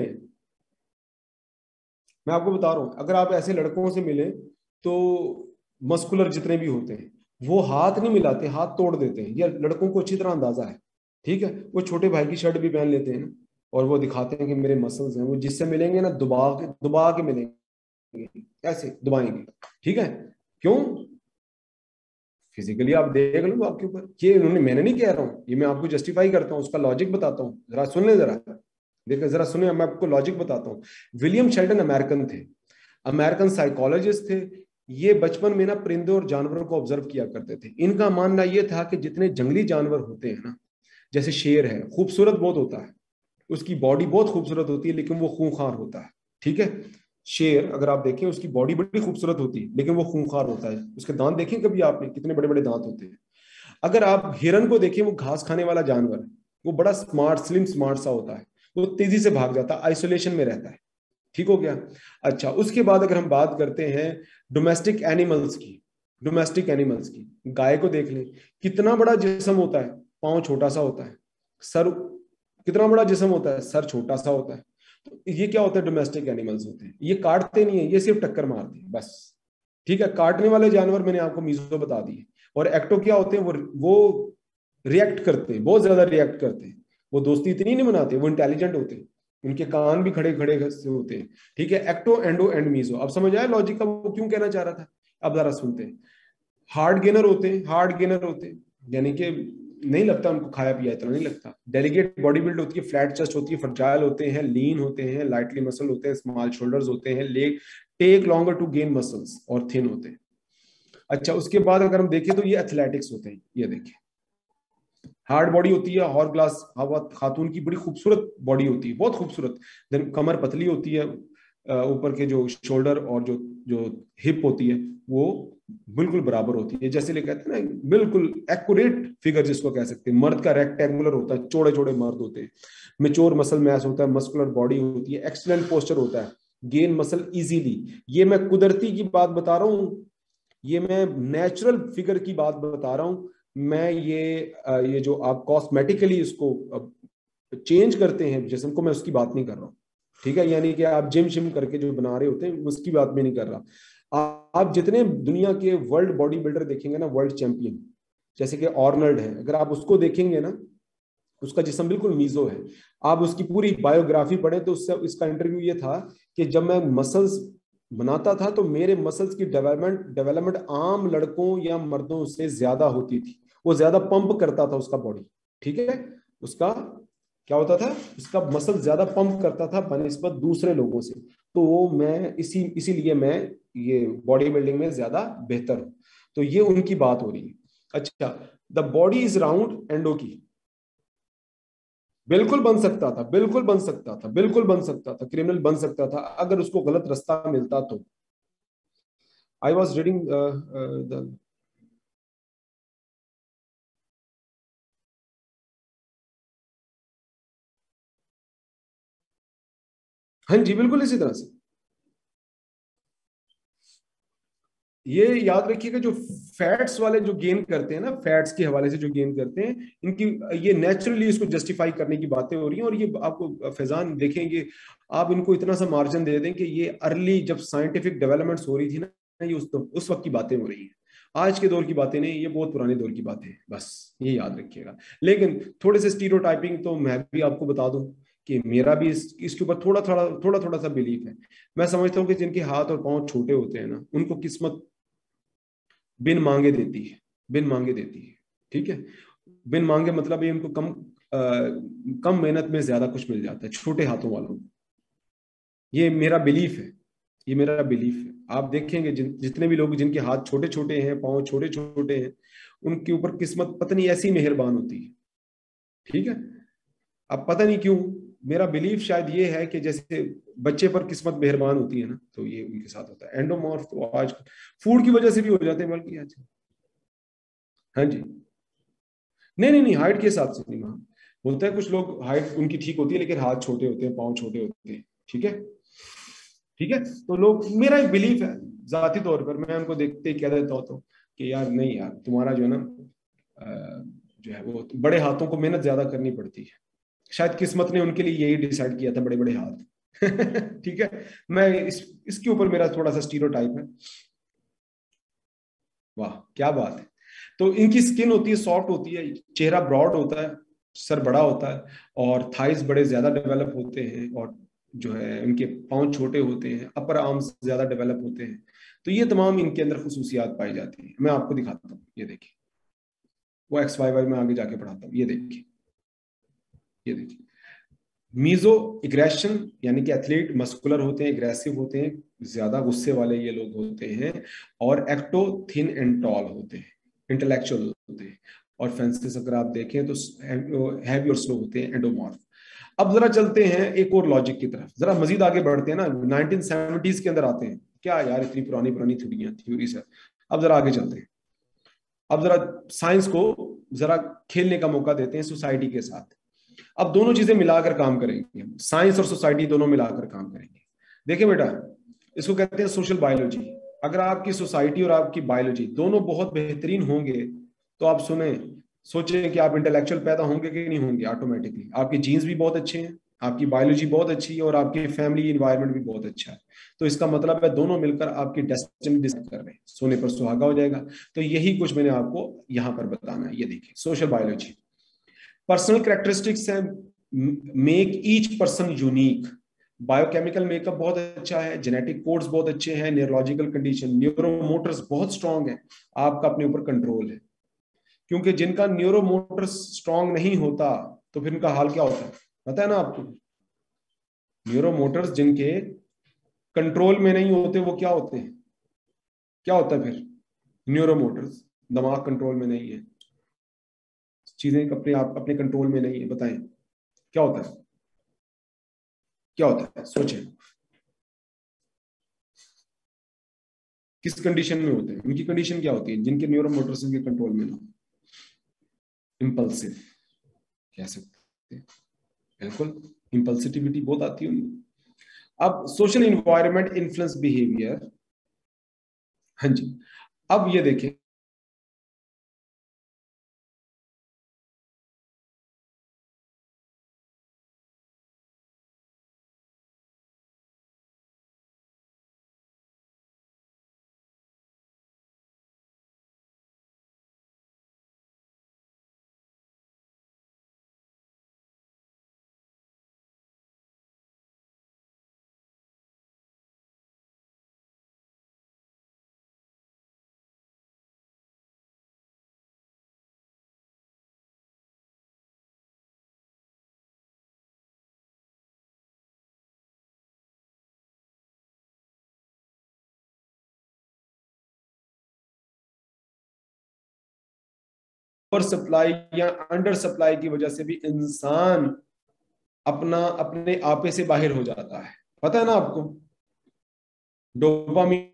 मैं आपको बता रहा हूँ, अगर आप ऐसे लड़कों से मिले तो मस्कुलर जितने भी होते हैं वो हाथ नहीं मिलाते, हाथ तोड़ देते हैं। ये लड़कों को अच्छी तरह अंदाजा है, ठीक है। वो छोटे भाई की शर्ट भी पहन लेते हैं ना, और वो दिखाते हैं कि मेरे मसल्स हैं। वो जिससे मिलेंगे ना दुबा के मिलेंगे, ऐसे दबाएंगे, ठीक है। क्यों? फिजिकली आप देख लो आपके ऊपर, ये उन्होंने, मैंने नहीं कह रहा हूँ, ये मैं आपको जस्टिफाई करता हूँ, उसका लॉजिक बताता हूँ, जरा सुन ले जरा। देखो जरा सुनिए, मैं आपको लॉजिक बताता हूँ। विलियम शेल्डन अमेरिकन थे, अमेरिकन साइकोलॉजिस्ट थे। ये बचपन में ना परिंदों और जानवरों को ऑब्जर्व किया करते थे। इनका मानना यह था कि जितने जंगली जानवर होते हैं ना, जैसे शेर है, खूबसूरत बहुत होता है, उसकी बॉडी बहुत खूबसूरत होती है, लेकिन वो खूंखार होता है, ठीक है। शेर अगर आप देखें, उसकी बॉडी बड़ी खूबसूरत होती है, लेकिन वो खूंखार होता है। उसके दांत देखें कभी आपने, कितने बड़े बड़े दांत होते हैं। अगर आप हिरन को देखें, वो घास खाने वाला जानवर है, वो बड़ा स्मार्ट, स्लिम स्मार्ट सा होता है, वो तेजी से भाग जाता है, आइसोलेशन में रहता है, ठीक हो गया। अच्छा, उसके बाद अगर हम बात करते हैं डोमेस्टिक एनिमल्स की, डोमेस्टिक एनिमल्स की, गाय को देख लें, कितना बड़ा जिस्म होता है, पाँव छोटा सा होता है, सर, कितना बड़ा जिस्म होता है, सर छोटा सा होता है। तो ये क्या होता है, डोमेस्टिक एनिमल्स होते हैं। ये काटते नहीं है, ये सिर्फ टक्कर मारते हैं बस, ठीक है। काटने वाले जानवर मैंने आपको मीजो बता दिए। और एक्टो क्या होते हैं, वो रिएक्ट करते हैं, बहुत ज्यादा रिएक्ट करते हैं। वो दोस्ती इतनी नहीं बनाते, वो इंटेलिजेंट होते हैं, उनके कान भी खड़े खड़े से होते हैं, ठीक है। एक्टो, एंडो एंड मीजो, अब समझ आया लॉजिक का वो क्यों कहना चाह रहा था। अब जरा सुनते हैं। हार्ड गेनर होते हैं, हार्ड गेनर होते हैं, यानी कि नहीं लगता उनको खाया पिया, इतना नहीं लगता। डेलीगेट बॉडी बिल्ड होती है, फ्लैट चेस्ट होती है, फ्रजाइल होते हैं, लीन होते हैं, लाइटली मसल होते हैं, स्मॉल शोल्डर्स होते हैं, leg take longer to gain muscles, और थिन होते हैं। अच्छा, उसके बाद अगर हम देखें तो ये एथलेटिक्स होते हैं, ये देखें, हार्ड बॉडी होती है, हॉर ग्लास हवा खातून की बड़ी खूबसूरत बॉडी होती है, बहुत खूबसूरत। देन कमर पतली होती है, ऊपर के जो शोल्डर और जो जो हिप होती है वो बिल्कुल बराबर होती है, जैसे ले कहते हैं ना, बिल्कुल एक्यूरेट फिगर जिसको कह सकते हैं। मर्द का रेक्टेंगुलर होता है, चौड़े चौड़े मर्द होते हैं, मेच्योर मसल मैस होता है, मस्कुलर बॉडी होती है, एक्सीलेंट पोस्चर होता है, गेन मसल इजीली। ये मैं कुदरती की बात बता रहा हूँ, ये मैं नेचुरल फिगर की बात बता रहा हूँ। मैं ये जो आप कॉस्मेटिकली इसको चेंज करते हैं जिस्म को, मैं उसकी बात नहीं कर रहा हूँ, ठीक है। यानी कि आप जिम शिम करके जो बना रहे होते हैं, उसकी बात मैं नहीं कर रहा। आप जितने दुनिया के वर्ल्ड बॉडी बिल्डर देखेंगे ना, वर्ल्ड चैंपियन, जैसे कि आर्नल्ड है, अगर आप उसको देखेंगे ना, उसका जिस्म बिल्कुल मीजो है। आप उसकी पूरी बायोग्राफी पढ़ें तो उससे, इसका इंटरव्यू ये था कि जब मैं मसल्स बनाता था तो मेरे मसल्स की डेवलपमेंट आम लड़कों या मर्दों से ज्यादा होती थी। वो ज्यादा पंप करता था उसका बॉडी, ठीक है। उसका क्या होता था, उसका मसल ज्यादा पंप करता था बनिस्बत दूसरे लोगों से। तो मैं इसीलिए मैं ये बॉडी बिल्डिंग में ज्यादा बेहतर हूं। तो ये उनकी बात हो रही है। अच्छा, the body is round, endo की, बिल्कुल बन सकता था, बिल्कुल बन सकता था, बिल्कुल बन सकता था, क्रिमिनल बन सकता था अगर उसको गलत रास्ता मिलता तो। आई वॉज रीडिंग द, हाँ जी, बिल्कुल इसी तरह से। ये याद रखिएगा, जो फैट्स वाले जो गेन करते हैं ना, फैट्स के हवाले से जो गेन करते हैं, इनकी ये नेचुरली इसको जस्टिफाई करने की बातें हो रही हैं। और ये आपको फैजान देखेंगे, आप इनको इतना सा मार्जिन दे दें कि ये अर्ली जब साइंटिफिक डेवलपमेंट्स हो रही थी ना, ये उस वक्त की बातें हो रही हैं। आज के दौर की बातें नहीं, ये बहुत पुराने दौर की बातें हैं, बस ये याद रखिएगा। लेकिन थोड़े से स्टीरियोटाइपिंग तो मैं भी आपको बता दूं कि मेरा भी इसके ऊपर थोड़ा थोड़ा सा बिलीफ है। मैं समझता हूँ कि जिनके हाथ और पांव छोटे होते हैं ना, उनको किस्मत बिन मांगे देती है, बिन मांगे देती है, ठीक है। बिन मांगे मतलब ये उनको कम मेहनत में ज्यादा कुछ मिल जाता है छोटे हाथों वालों को। ये मेरा बिलीफ है, ये मेरा बिलीफ है। आप देखेंगे जितने भी लोग जिनके हाथ छोटे छोटे हैं, पाँव छोटे छोटे हैं, उनके ऊपर किस्मत पता नहीं ऐसी मेहरबान होती है, ठीक है। अब पता नहीं क्यों, मेरा बिलीफ शायद ये है कि जैसे बच्चे पर किस्मत मेहरबान होती है ना, तो ये उनके साथ होता है। एंडोमॉर्फ तो आज फूड की वजह से भी हो जाते हैं बल्कि आज। हाँ जी, नहीं नहीं नहीं, हाइट के हिसाब से नहीं, वहां बोलते हैं कुछ लोग हाइट उनकी ठीक होती है लेकिन हाथ छोटे होते हैं, पाँव छोटे होते हैं, ठीक है। ठीक है, तो लोग, मेरा एक बिलीफ है, जाती तौर पर मैं उनको देखते ही कह देता हूँ तो कि यार नहीं यार, तुम्हारा जो है ना जो है वो बड़े हाथों को मेहनत ज्यादा करनी पड़ती है। शायद किस्मत ने उनके लिए यही डिसाइड किया था, बड़े बड़े हाथ। ठीक है, मैं इसके ऊपर मेरा थोड़ा सा स्टीरियोटाइप है। वाह क्या बात है। तो इनकी स्किन होती है सॉफ्ट होती है, चेहरा ब्रॉड होता है, सर बड़ा होता है, और थाइस बड़े ज्यादा डेवलप होते हैं, और जो है इनके पाँव छोटे होते हैं, अपर आर्म्स ज्यादा डेवलप होते हैं। तो ये तमाम इनके अंदर खुसूसियात पाई जाती हैं। मैं आपको दिखाता हूँ, ये देखिए, वो XYY में आगे जाके पढ़ाता हूँ। ये देखिए, ये देखिए, मीजो एग्रेशन यानी कि एथलीट मस्कुलर होते हैं, एग्रेसिव होते हैं, ज्यादा गुस्से वाले ये लोग होते हैं। और एक्टो थिन एंड टॉल होते हैं, इंटेलेक्चुअल होते हैं। और फेंसिस अगर आप देखें तो हैवी और स्लो होते हैं, एंडोमॉर्फ। अब जरा चलते हैं एक और लॉजिक की तरफ, जरा मजीद आगे बढ़ते हैं ना, 1970s के अंदर आते हैं। क्या यार इतनी पुरानी पुरानी थ्योरी सर। अब जरा आगे चलते हैं। अब जरा साइंस को जरा खेलने का मौका देते हैं सोसाइटी के साथ। अब दोनों चीजें मिलाकर काम करेंगे, साइंस और सोसाइटी दोनों मिलाकर काम करेंगे। देखिए बेटा, इसको कहते हैं सोशल बायोलॉजी। अगर आपकी सोसाइटी और आपकी बायोलॉजी दोनों बहुत बेहतरीन होंगे, तो आप सुने, सोचें कि आप इंटेलेक्चुअल पैदा होंगे कि नहीं होंगे। ऑटोमेटिकली आपके जीन्स भी बहुत अच्छे हैं, आपकी बायोलॉजी बहुत अच्छी है, और आपकी फैमिली इन्वायरमेंट भी बहुत अच्छा है। तो इसका मतलब है दोनों मिलकर आपकी डेस्टिनी डिसाइड कर रहे हैं, सोने पर सुहागा हो जाएगा। तो यही कुछ मैंने आपको यहां पर बताना है। ये देखिए, सोशल बायोलॉजी, पर्सनल कैरेक्टरिस्टिक्स है, make each person unique. Biochemical makeup बहुत अच्छा है, जेनेटिक कोड्स बहुत अच्छे हैं, न्यूरोलॉजिकल कंडीशन, न्यूरोमोटर्स बहुत स्ट्रांग है, आपका अपने ऊपर कंट्रोल है। क्योंकि जिनका न्यूरोमोटर स्ट्रांग नहीं होता, तो फिर इनका हाल क्या होता है पता है ना आपको। न्यूरोमोटर्स जिनके कंट्रोल में नहीं होते, वो क्या होते हैं, क्या होता है फिर। न्यूरोमोटर्स, दिमाग कंट्रोल में नहीं है, चीजें अपने आप अपने कंट्रोल में नहीं है, बताएं क्या होता है, क्या होता है सोचें। किस कंडीशन में होते हैं, उनकी कंडीशन क्या होती है जिनके न्यूरोमोटर्स के कंट्रोल में ना हो। इम्पल्सिव कह सकते हैं, बिल्कुल, इम्पल्सिटिविटी बहुत आती है उनमें। अब सोशल इन्वायरमेंट इन्फ्लुएंस बिहेवियर। हाँ जी, अब ये देखें, ओवर सप्लाई या अंडर सप्लाई की वजह से भी इंसान अपना अपने आपे से बाहर हो जाता है, पता है ना आपको। डोपामीन,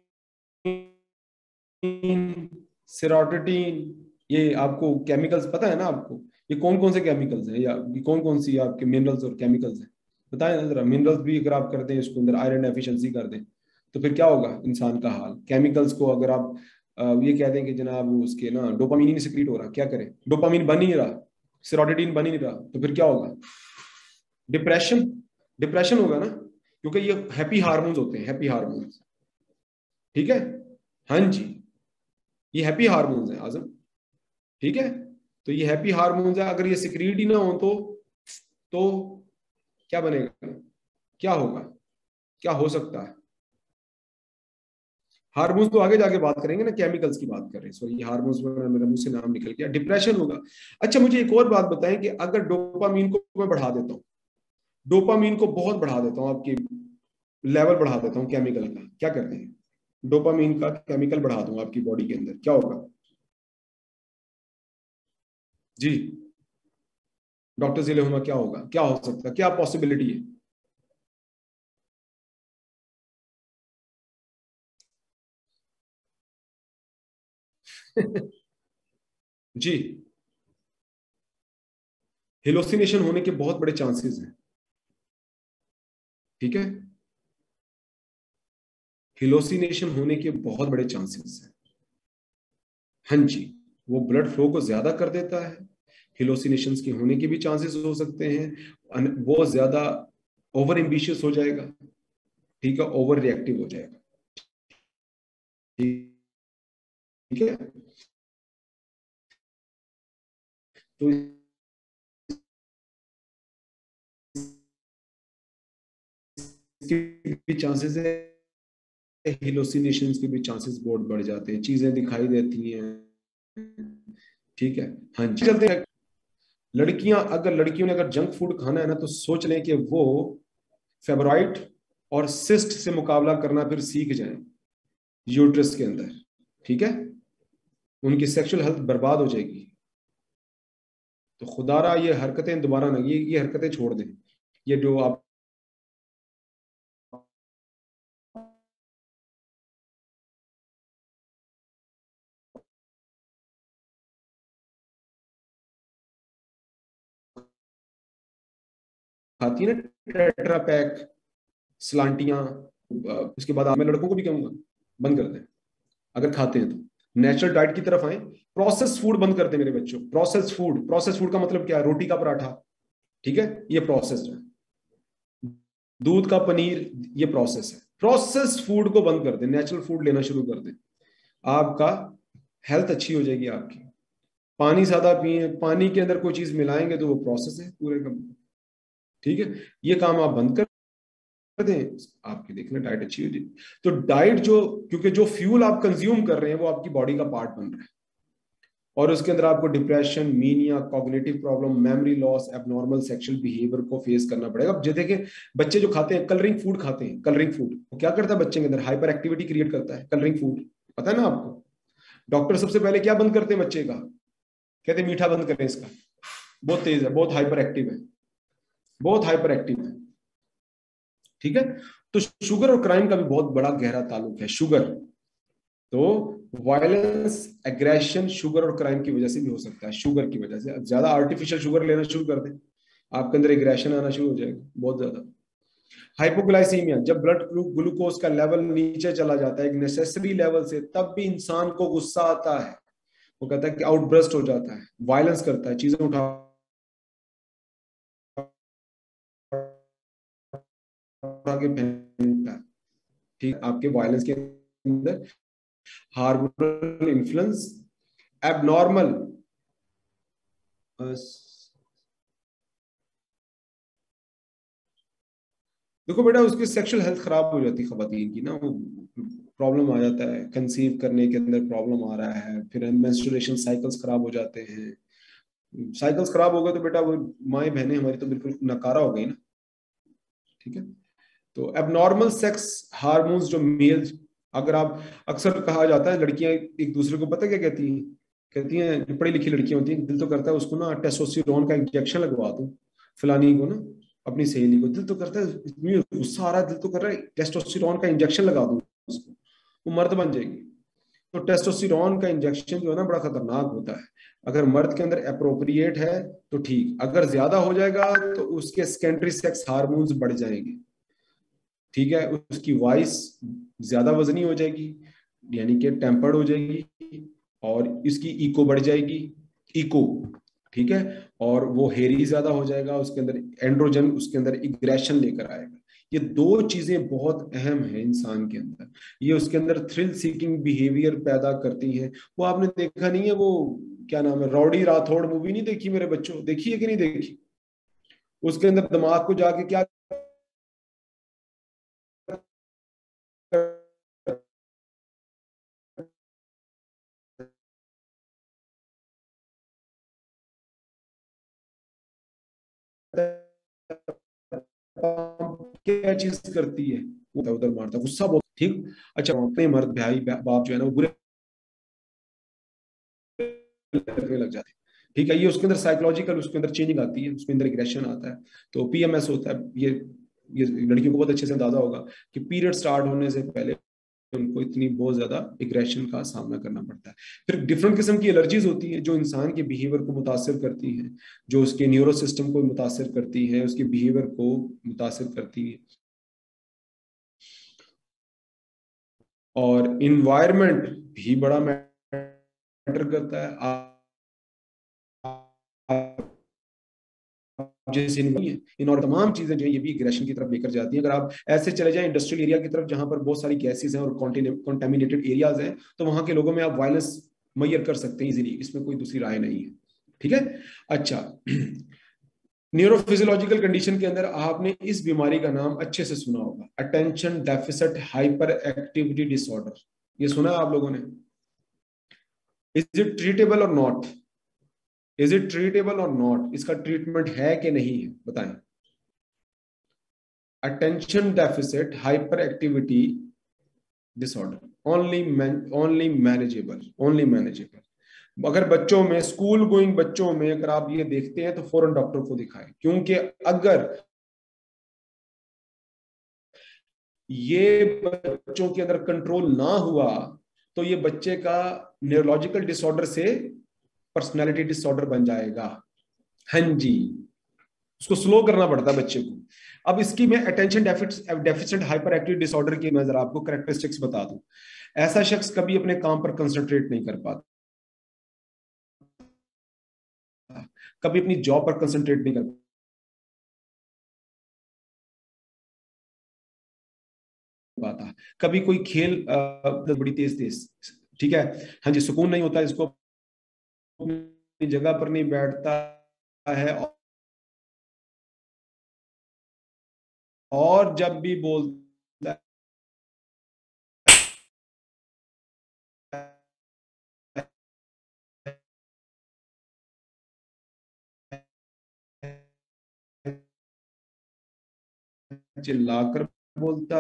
सेरोटोनिन, ये आपको केमिकल्स पता है ना आपको। ये कौन कौन से केमिकल्स हैं, या ये कौन कौन सी आपके मिनरल्स और केमिकल्स हैं, बताएं ना जरा। मिनरल्स भी अगर आप कर दें इसको अंदर, आयरन डेफिशिएंसी कर दें, तो फिर क्या होगा इंसान का हाल। केमिकल्स को अगर आप ये कह दें कि जनाब उसके ना डोपामीन ही नहीं सिक्रीट हो रहा, क्या करें, डोपामीन बन ही नहीं रहा, सेरोटोनिन बन ही नहीं रहा, तो फिर क्या होगा, डिप्रेशन। डिप्रेशन होगा ना, क्योंकि ये हैप्पी हार्मोन्स होते हैं, हैप्पी हार्मोन्स। ठीक है, हाँ जी, ये हैप्पी हार्मोन्स हैं आजम। ठीक है, तो ये हैप्पी हार्मोन्स है, अगर ये सिक्रीट ही ना हो तो क्या बनेगा, क्या होगा, क्या हो सकता है। हार्मोन्स तो आगे जाके बात करेंगे ना, केमिकल्स की बात कर रहे हैं, सॉरी हार्मोन्स में मेरे मुंह से नाम निकल गया, डिप्रेशन होगा। अच्छा मुझे एक और बात बताएं कि अगर डोपामीन को मैं बढ़ा देता हूँ, डोपामीन को बहुत बढ़ा देता हूँ, आपकी लेवल बढ़ा देता हूँ केमिकल का, क्या करते हैं, डोपामीन का केमिकल बढ़ा दूं आपकी बॉडी के अंदर, क्या होगा जी। डॉक्टर जिले होना क्या होगा, क्या हो सकता है, क्या पॉसिबिलिटी है। जी, हेलोसिनेशन होने के बहुत बड़े चांसेस हैं। ठीक है, हेलोसिनेशन होने के बहुत बड़े चांसेस हैं। हाँ जी, वो ब्लड फ्लो को ज्यादा कर देता है, हिलोसिनेशंस के होने के भी चांसेस हो सकते हैं, वो ज्यादा ओवर एम्बिशियस हो जाएगा, ठीक है, ओवर रिएक्टिव हो जाएगा, ठीक है। तो इसके भी चांसेस है, हिलोसिनेशंस के भी चांसेस बहुत बढ़ जाते हैं, चीजें दिखाई देती हैं, ठीक है। हाँ जी, चलते हैं। लड़कियों ने अगर जंक फूड खाना है ना, तो सोच लें कि वो फेब्रॉइड और सिस्ट से मुकाबला करना फिर सीख जाएं यूट्रस के अंदर, ठीक है, उनकी सेक्सुअल हेल्थ बर्बाद हो जाएगी। तो खुदारा ये हरकतें दोबारा ना, ये हरकतें छोड़ दें, ये जो आप खाती है ना, टेट्रा पैक, सलांटियां, उसके बाद मैं लड़कों को भी कहूंगा बंद कर दें अगर खाते हैं तो, नेचुरल डाइट की तरफ आए, प्रोसेस फूड बंद कर दें मेरे बच्चों। प्रोसेस फूड का मतलब क्या है? रोटी का पराठा, ठीक है, ये प्रोसेस है। दूध का पनीर, ये प्रोसेस है। प्रोसेस फूड को बंद कर दें, नेचुरल फूड लेना शुरू कर दें, आपका हेल्थ अच्छी हो जाएगी आपकी। पानी ज्यादा पिए, पानी के अंदर कोई चीज मिलाएंगे तो वो प्रोसेस है पूरे का, ठीक है। ये काम आप बंद कर दें, आपकी देखना डाइट अच्छी हो जाएगी। तो डाइट जो, क्योंकि जो फ्यूल आप कंज्यूम कर रहे हैं वो आपकी बॉडी का पार्ट बन रहा है, और उसके अंदर आपको depression, mania, cognitive problem, memory loss, abnormal sexual behaviour को फेस करना पड़ेगा। अब जो देखें, बच्चे जो खाते हैं कलरिंग फूड, खाते हैं कलरिंग फूड, वो क्या करता है बच्चे के अंदर? हाइपर एक्टिविटी क्रिएट करता है कलरिंग फूड, पता है ना आपको। डॉक्टर सबसे पहले क्या बंद करते हैं बच्चे का? कहते हैं मीठा बंद करें इसका, बहुत तेज है, बहुत हाइपर एक्टिव है, बहुत हाइपर एक्टिव है, ठीक है। तो शुगर और क्राइम का भी बहुत बड़ा गहरा ताल्लुक है। शुगर तो वायलेंस, एग्रेशन शुगर और क्राइम की वजह से भी हो सकता है। शुगर की वजह से ज्यादा आर्टिफिशियल शुगर लेना शुरू कर दें, आपके अंदर एग्रेशन आना शुरू हो जाएगा बहुत ज्यादा। हाइपोग्लाइसीमिया, जब ब्लड ग्लूकोज का लेवल नीचे चला जाता है एक नेसेसरी लेवल से, तब भी इंसान को गुस्सा आता है, वो कहता है कि आउटब्रस्ट हो जाता है, वायलेंस करता है, चीजें उठा उठा के फेंकता है, ठीक। आपके वायलेंस के अंदर हार्मोनल इन्फ्लुएंस, एबनॉर्मल, देखो बेटा, उसकी सेक्सुअल हेल्थ खराब हो जाती है खवातीन की ना, वो प्रॉब्लम आ जाता है, कंसीव करने के अंदर प्रॉब्लम आ रहा है, फिर मेंस्ट्रुएशन साइकिल्स खराब हो जाते हैं। साइकिल्स खराब हो गए तो बेटा वो माए बहनें हमारी तो बिल्कुल नकारा हो गई ना, ठीक है। तो एबनॉर्मल सेक्स हार्मोन्स जो मेल, अगर आप, अक्सर कहा जाता है लड़कियां एक दूसरे को पता क्या कहती हैं? कहती हैं, जो पढ़ी लिखी लड़कियां होती हैं, दिल तो करता है उसको ना टेस्टोस्टेरोन का इंजेक्शन लगवा दूं, फलानी को ना, अपनी सहेली को, दिल तो करता है, इतनी गुस्सा आ रहा है, दिल तो कर रहा है टेस्टोस्टेरोन का इंजेक्शन लगा दूं उसको, वो मर्द बन जाएगी। तो टेस्टोस्टेरोन का इंजेक्शन जो है ना बड़ा खतरनाक होता है। अगर मर्द के अंदर अप्रोप्रिएट है तो ठीक, अगर ज्यादा हो जाएगा तो उसके सेकेंडरी सेक्स हार्मोन्स बढ़ जाएंगे, ठीक है, उसकी वॉइस ज्यादा वजनी हो जाएगी, यानी कि टेम्पर्ड हो जाएगी, और इसकी इको बढ़ जाएगी, इको, ठीक है, और वो हेरी ज्यादा हो जाएगा, उसके अंदर एंड्रोजन, उसके अंदर इग्रेशन लेकर आएगा। ये दो चीजें बहुत अहम है इंसान के अंदर, ये उसके अंदर थ्रिल सीकिंग बिहेवियर पैदा करती हैं। वो आपने देखा नहीं है, वो क्या नाम है, रॉडी राठौड़ मूवी नहीं देखी मेरे बच्चों? देखी है कि नहीं देखी? उसके अंदर दिमाग को जाके क्या क्या चीज करती है, उधर उधर मारता, गुस्सा बहुत, ठीक। अच्छा, अपने मर्द भाई बाप जो है ना वो बुरे लगने लग जाते हैं, ठीक है। ये उसके अंदर साइकोलॉजिकल, उसके अंदर चेंजिंग आती है, उसके अंदर एग्रेशन आता है, तो पीएमएस होता है। ये लड़कियों को बहुत अच्छे से अंदाजा होगा कि पीरियड स्टार्ट होने से पहले उनको इतनी बहुत ज्यादा एग्रेशन का सामना करना पड़ता है। फिर डिफरेंट किस्म की एलर्जीज होती हैं जो इंसान के बिहेवियर को मुतासर करती हैं, जो उसके न्यूरो सिस्टम को मुतासर करती हैं, उसके बिहेवियर को मुतासर करती हैं। और इन्वायरमेंट भी बड़ा मैटर मैटर करता है। जैसे इन और तमाम चीजें जो है ये भी एग्रेशन की तरफ लेकर जाती हैं। अगर आप ऐसे चले जाएं इंडस्ट्रियल एरिया की तरफ जहां पर बहुत सारी गैसेज हैं और कॉन्टेमिनेटेड एरियाज हैं, तो वहां के लोगों में आप वायलेंस मैयर कर सकते हैं इजीली, इसमें कोई दूसरी राय नहीं है। ठीक है। अच्छा, न्यूरोफिजियोलॉजिकल कंडीशन के अंदर आपने इस बीमारी का नाम अच्छे से सुना होगा, attention deficit hyper activity disorder. ये सुना है आप लोगों ने? इज इट ट्रीटेबल और नॉट? इज इट ट्रीटेबल और नॉट? इसका ट्रीटमेंट है कि नहीं है, बताएं। Attention deficit hyper activity disorder only manageable, only manageable. अगर बच्चों में, स्कूल गोइंग बच्चों में अगर आप ये देखते हैं तो फौरन डॉक्टर को दिखाएं, क्योंकि अगर ये बच्चों के अंदर कंट्रोल ना हुआ तो ये बच्चे का न्यूरोलॉजिकल डिसऑर्डर से पर्सनालिटी डिसऑर्डर बन जाएगा। हाँ जी, उसको स्लो करना पड़ता है बच्चे को। अब इसकी मैं attention deficit hyper active disorder की मैं जरा आपको कैरेक्टरिस्टिक्स बता दूं। ऐसा शख्स कभी अपने काम पर कंसंट्रेट नहीं कर पाता, कभी अपनी जॉब पर कंसंट्रेट नहीं कर पाता, कभी कोई खेल बड़ी तेज तेज, ठीक है, हाँ जी, सुकून नहीं होता इसको, अपनी जगह पर नहीं बैठता है, और जब भी बोलता है चिल्लाकर बोलता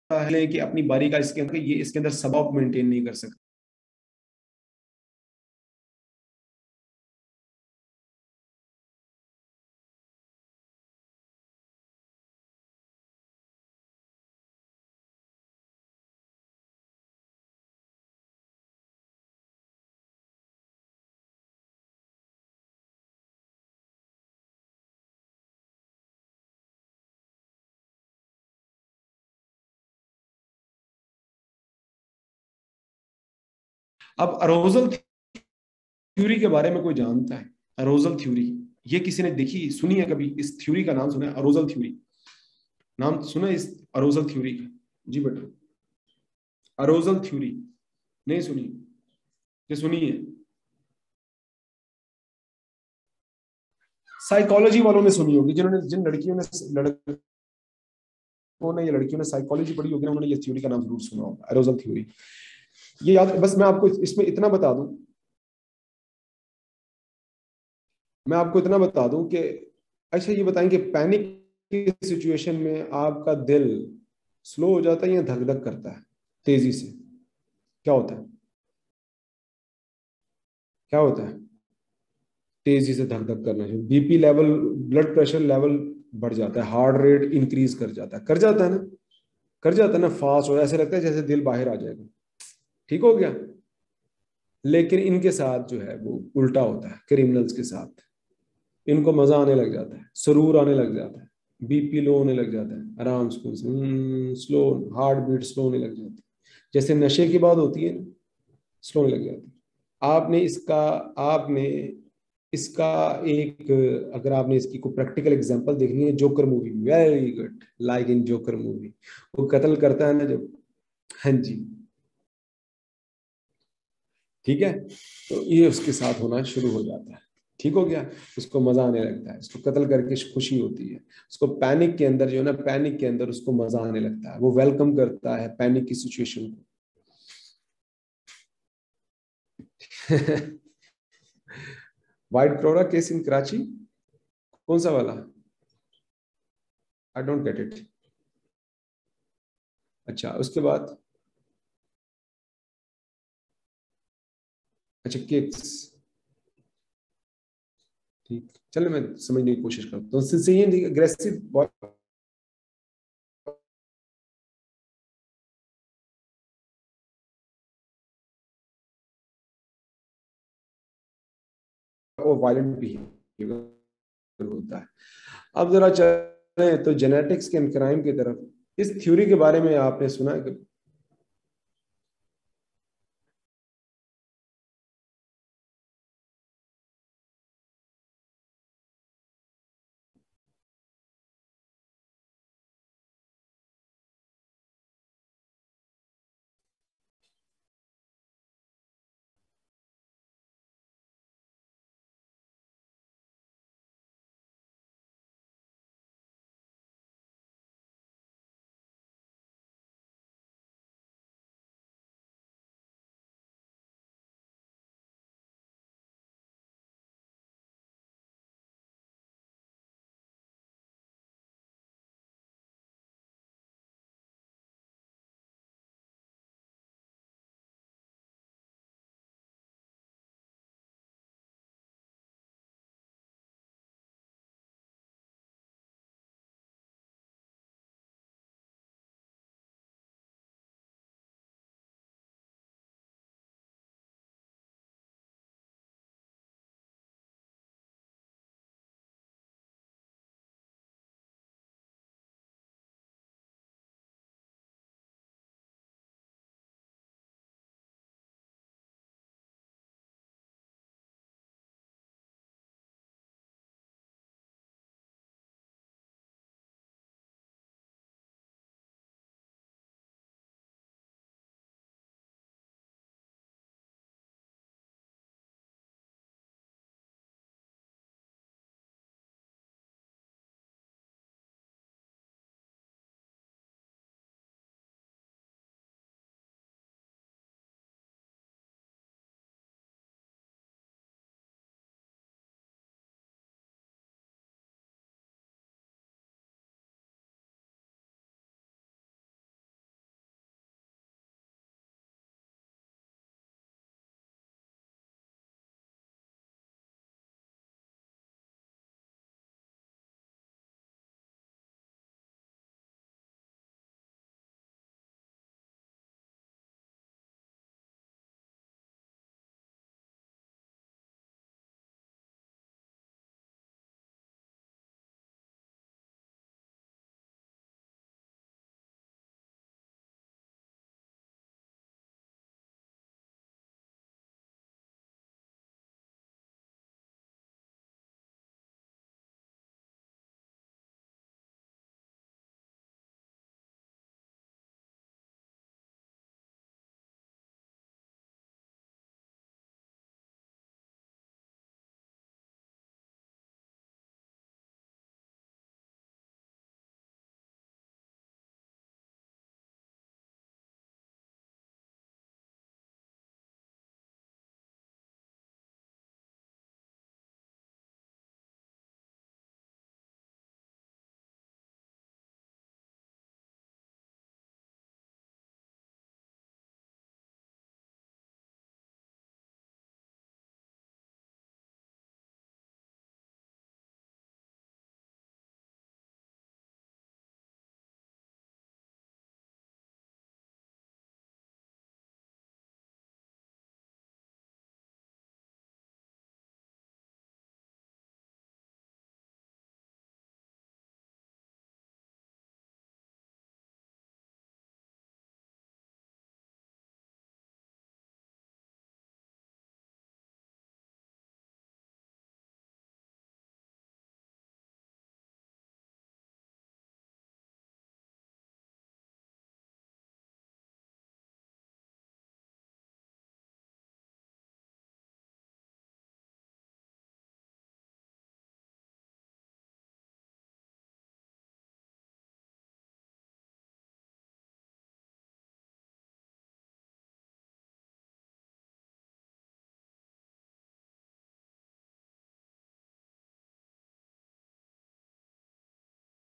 है कि अपनी बारी का इसके अंदर, ये इसके अंदर सबब मेंटेन नहीं कर सकता। अब अरोजल थ्योरी के बारे में कोई जानता है? अरोजल थ्योरी, ये किसी ने देखी, सुनी है कभी? इस थ्योरी का नाम सुना है, अरोजल थ्योरी? नाम सुना है इस अरोजल थ्योरी का? जी बेटा, अरोजल थ्योरी नहीं सुनी? ये सुनी है? साइकोलॉजी वालों ने सुनी होगी, जिन्होंने, जिन लड़कियों ने, लड़कों ने या लड़कियों ने साइकोलॉजी पढ़ी होगी ना, उन्होंने ये थ्योरी का नाम जरूर सुना होगा, अरोजल थ्योरी। ये याद, बस मैं आपको इसमें इतना बता दूं, मैं आपको इतना बता दूं कि, अच्छा ये बताएं कि पैनिक की सिचुएशन में आपका दिल स्लो हो जाता है या धक धक करता है तेजी से? क्या होता है? क्या होता है? तेजी से धक धक करना चाहिए, BP level, blood pressure level बढ़ जाता है, हार्ट रेट इंक्रीज कर जाता है, कर जाता है ना? कर जाता है ना, फास्ट हो, ऐसे लगता है जैसे दिल बाहर आ जाएगा, ठीक हो गया। लेकिन इनके साथ जो है वो उल्टा होता है, क्रिमिनल्स के साथ। इनको मजा आने लग जाता है, सुरूर आने लग जाता है, बीपी लो होने लग जाता है, आराम से स्लो, हार्ट बीट स्लो होने लग जाती है, जैसे नशे की बात होती है ना, स्लो होने लग जाती है। आपने इसका आपने इसका एक, अगर आपने इसकी कोई प्रैक्टिकल एग्जांपल देखनी है, joker movie, very good, like in joker movie, वो कत्ल करता है ना जब, हाँ जी, ठीक है, तो ये उसके साथ होना शुरू हो जाता है, ठीक हो गया। उसको मजा आने लगता है, उसको कत्ल करके खुशी होती है, उसको पैनिक के अंदर जो है ना, पैनिक के अंदर उसको मजा आने लगता है, वो वेलकम करता है पैनिक की सिचुएशन को। वाइट क्रोरा केस इन कराची, कौन सा वाला? I don't get it. अच्छा, उसके बाद, अच्छा केक्स, ठीक, चलो मैं समझने की कोशिश करता हूँ। सिंसियन अग्रेसिव और वायलेंट बिहेवियर होता है। अब जरा चले तो जेनेटिक्स के क्राइम की तरफ। इस थ्योरी के बारे में आपने सुना है कभी?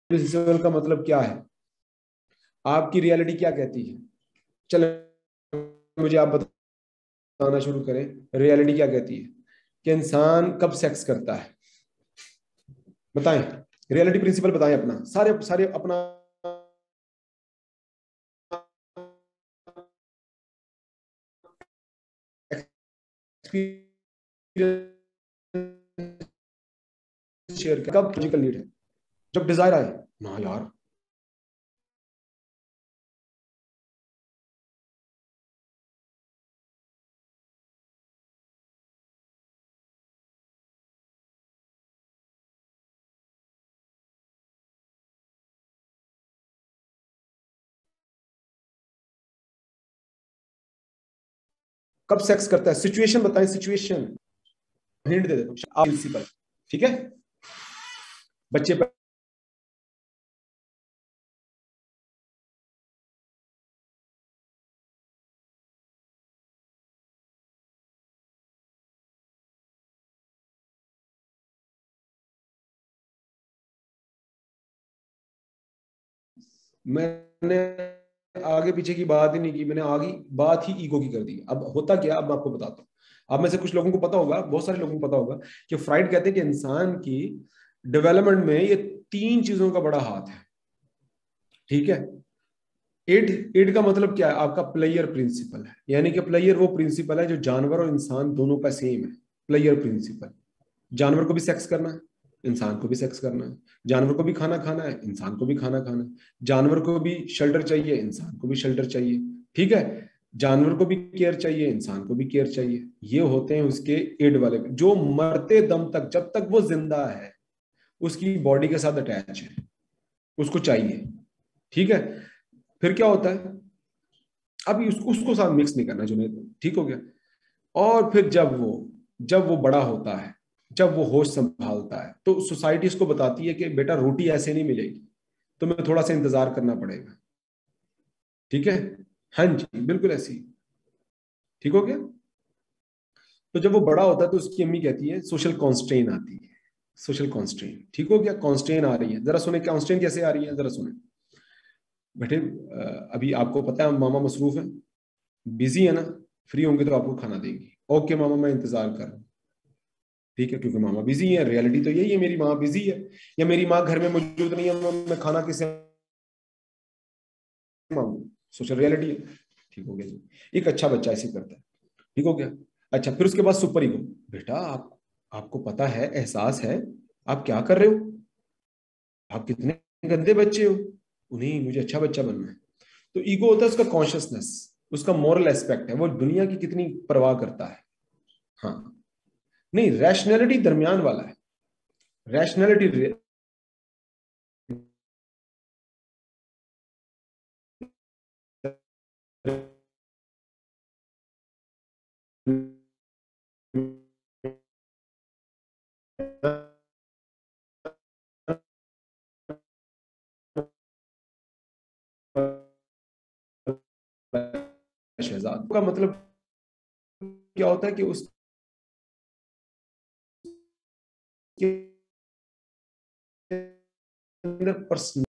प्रिंसिपल का मतलब क्या है? आपकी रियलिटी क्या कहती है? चलो, मुझे आप बताना शुरू करें। रियलिटी क्या कहती है कि इंसान कब सेक्स करता है? बताएं। रियलिटी प्रिंसिपल बताएं अपना, सारे सारे अपना शेयर कब फिजिकल नीड है, जब डिजायर आए। ना यार, कब सेक्स करता है? सिचुएशन बताएं, सिचुएशन। हिंट दे देता हूं, आप प्रिंसिपल, ठीक है? बच्चे मैंने आगे पीछे की बात ही नहीं की, मैंने आगे बात ही ईगो की कर दी। अब होता क्या, अब मैं आपको बताता हूँ। आप में से कुछ लोगों को पता होगा, बहुत सारे लोगों को पता होगा कि फ्राइड कहते हैं कि इंसान की डेवलपमेंट में ये 3 चीजों का बड़ा हाथ है, ठीक है? एड एड का मतलब क्या है? आपका प्लेयर प्रिंसिपल है, यानी कि प्लेयर वो प्रिंसिपल है जो जानवर और इंसान दोनों का सेम है। प्लेयर प्रिंसिपल, जानवर को भी सेक्स करना है, इंसान को भी सेक्स करना है। जानवर को भी खाना खाना है, इंसान को भी खाना खाना है। जानवर को भी शेल्टर चाहिए, इंसान को भी शेल्टर चाहिए, ठीक है? जानवर को भी केयर चाहिए, इंसान को भी केयर चाहिए। ये होते हैं उसके एड वाले, जो मरते दम तक, जब तक वो जिंदा है, उसकी बॉडी के साथ अटैच है, उसको चाहिए, ठीक है? फिर क्या होता है, अब उसको साथ मिक्स नहीं करना जुनेद, ठीक हो गया? और फिर जब वो बड़ा होता है, जब वो होश संभालता है, तो सोसाइटी इसको बताती है कि बेटा रोटी ऐसे नहीं मिलेगी, तुम्हें थोड़ा सा इंतजार करना पड़ेगा, ठीक है? हाँ जी, बिल्कुल ऐसी, ठीक हो गया? तो जब वो बड़ा होता है तो उसकी अम्मी कहती है सोशल कॉन्स्ट्रेन आती है, सोशल कॉन्स्ट्रेन, ठीक हो गया? कॉन्स्ट्रेन आ रही है, जरा सुने कॉन्स्ट्रेन कैसे आ रही है, जरा सुने बेटे। अभी आपको पता है मामा मसरूफ है, बिजी है ना, फ्री होंगे तो आपको खाना देंगी। ओके मामा, मैं इंतजार कर रहा हूँ, ठीक है? क्योंकि मामा बिजी है, रियलिटी तो यही है, मेरी माँ बिजी है, या मेरी माँ घर में मौजूद नहीं है, मैं खाना किसे मांगू? सोशल रियलिटी है, ठीक हो गया जी? एक अच्छा बच्चा ऐसे करता है, ठीक हो गया? अच्छा, फिर उसके बाद सुपर ईगो। बेटा आपको पता है, एहसास है, आप क्या कर रहे हो? आप कितने गंदे बच्चे हो, उन्हें मुझे अच्छा बच्चा बनना है। तो ईगो होता है उसका कॉन्शियसनेस, उसका मॉरल एस्पेक्ट है, वो दुनिया की कितनी परवाह करता है। हाँ, नहीं, रैशनैलिटी दरमियान वाला है, रैशनैलिटी शहजाद का मतलब क्या होता है कि उसके अंदर पर्सन,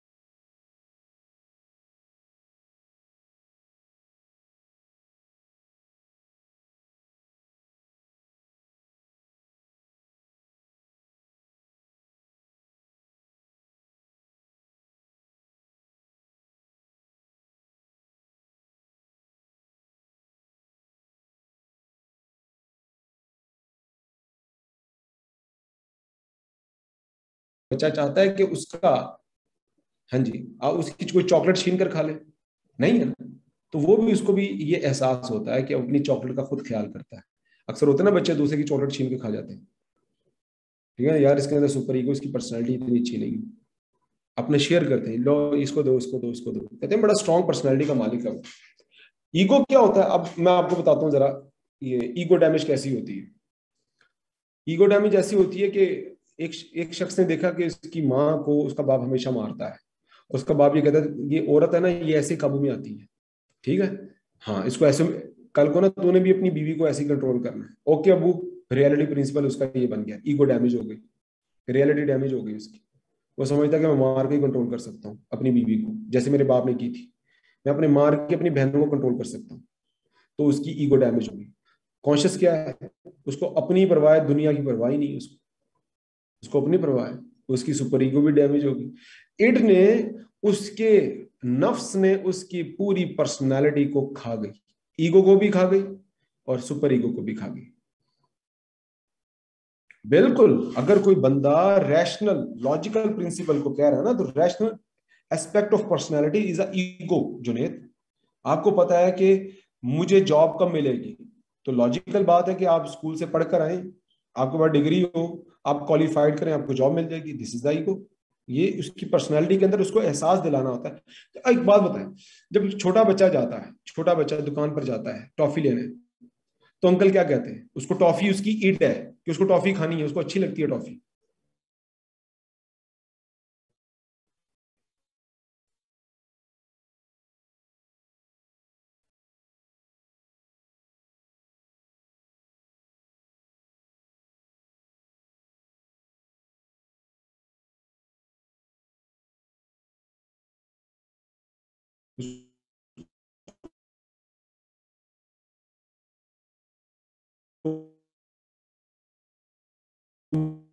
बच्चा चाहता है कि उसका, हाँ जी, उसकी कोई चॉकलेट छीन कर खा ले, नहीं है ना? तो वो भी, उसको भी ये एहसास होता है कि अपनी चॉकलेट का खुद ख्याल करता है। अक्सर होता है ना, बच्चे दूसरे की चॉकलेट छीन के खा जाते हैं, ठीक है यार, इसके अंदर सुपर ईगो, इसकी पर्सनैलिटी इतनी अच्छी नहीं है, अपने शेयर करते हैं, लो इसको दो, इसको दो, इसको दो, कहते हैं बड़ा स्ट्रॉन्ग पर्सनैलिटी का मालिक है वो। ईगो क्या होता है, अब मैं आपको बताता हूँ जरा, ये ईगो डैमेज कैसी होती है। ईगो डैमेज ऐसी होती है कि एक एक शख्स ने देखा कि उसकी माँ को उसका बाप हमेशा मारता है। उसका बाप ये कहता है ये औरत है ना, ये ऐसे काबू में आती है, ठीक है? हाँ, इसको ऐसे, कल को ना तूने भी अपनी बीवी को ऐसे ही कंट्रोल करना है। ओके अबू, रियलिटी प्रिंसिपल उसका ये बन गया, ईगो डैमेज हो गई, रियलिटी डैमेज हो गई उसकी। वो समझता है कि मैं मार के ही कंट्रोल कर सकता हूँ अपनी बीवी को, जैसे मेरे बाप ने की थी, मैं अपने मार के अपनी बहनों को कंट्रोल कर सकता हूँ। तो उसकी ईगो डैमेज होगी। कॉन्शियस क्या है, उसको अपनी परवाह है, दुनिया की परवाह ही नहीं है उसको, उसको अपनी परवाह है। उसकी सुपर ईगो भी डैमेज होगी। इड ने, उसके नफ्स ने उसकी पूरी पर्सनालिटी को खा गई, ईगो को भी खा गई और सुपर ईगो को भी खा गई। बिल्कुल, अगर कोई बंदा रैशनल लॉजिकल प्रिंसिपल को कह रहा है ना, तो rational aspect of personality is a ego. Junaid, आपको पता है कि मुझे जॉब कब मिलेगी, तो लॉजिकल बात है कि आप स्कूल से पढ़कर आए, आपके पास डिग्री हो, आप क्वालिफाइड करें, आपको जॉब मिल जाएगी, दिस इज द ईगो। ये उसकी पर्सनालिटी के अंदर उसको एहसास दिलाना होता है। तो एक बात बताएं, जब छोटा बच्चा जाता है, छोटा बच्चा दुकान पर जाता है टॉफी लेने, तो अंकल क्या कहते हैं उसको? टॉफी उसकी ईट है कि उसको टॉफी खानी है, उसको अच्छी लगती है टॉफी। उसको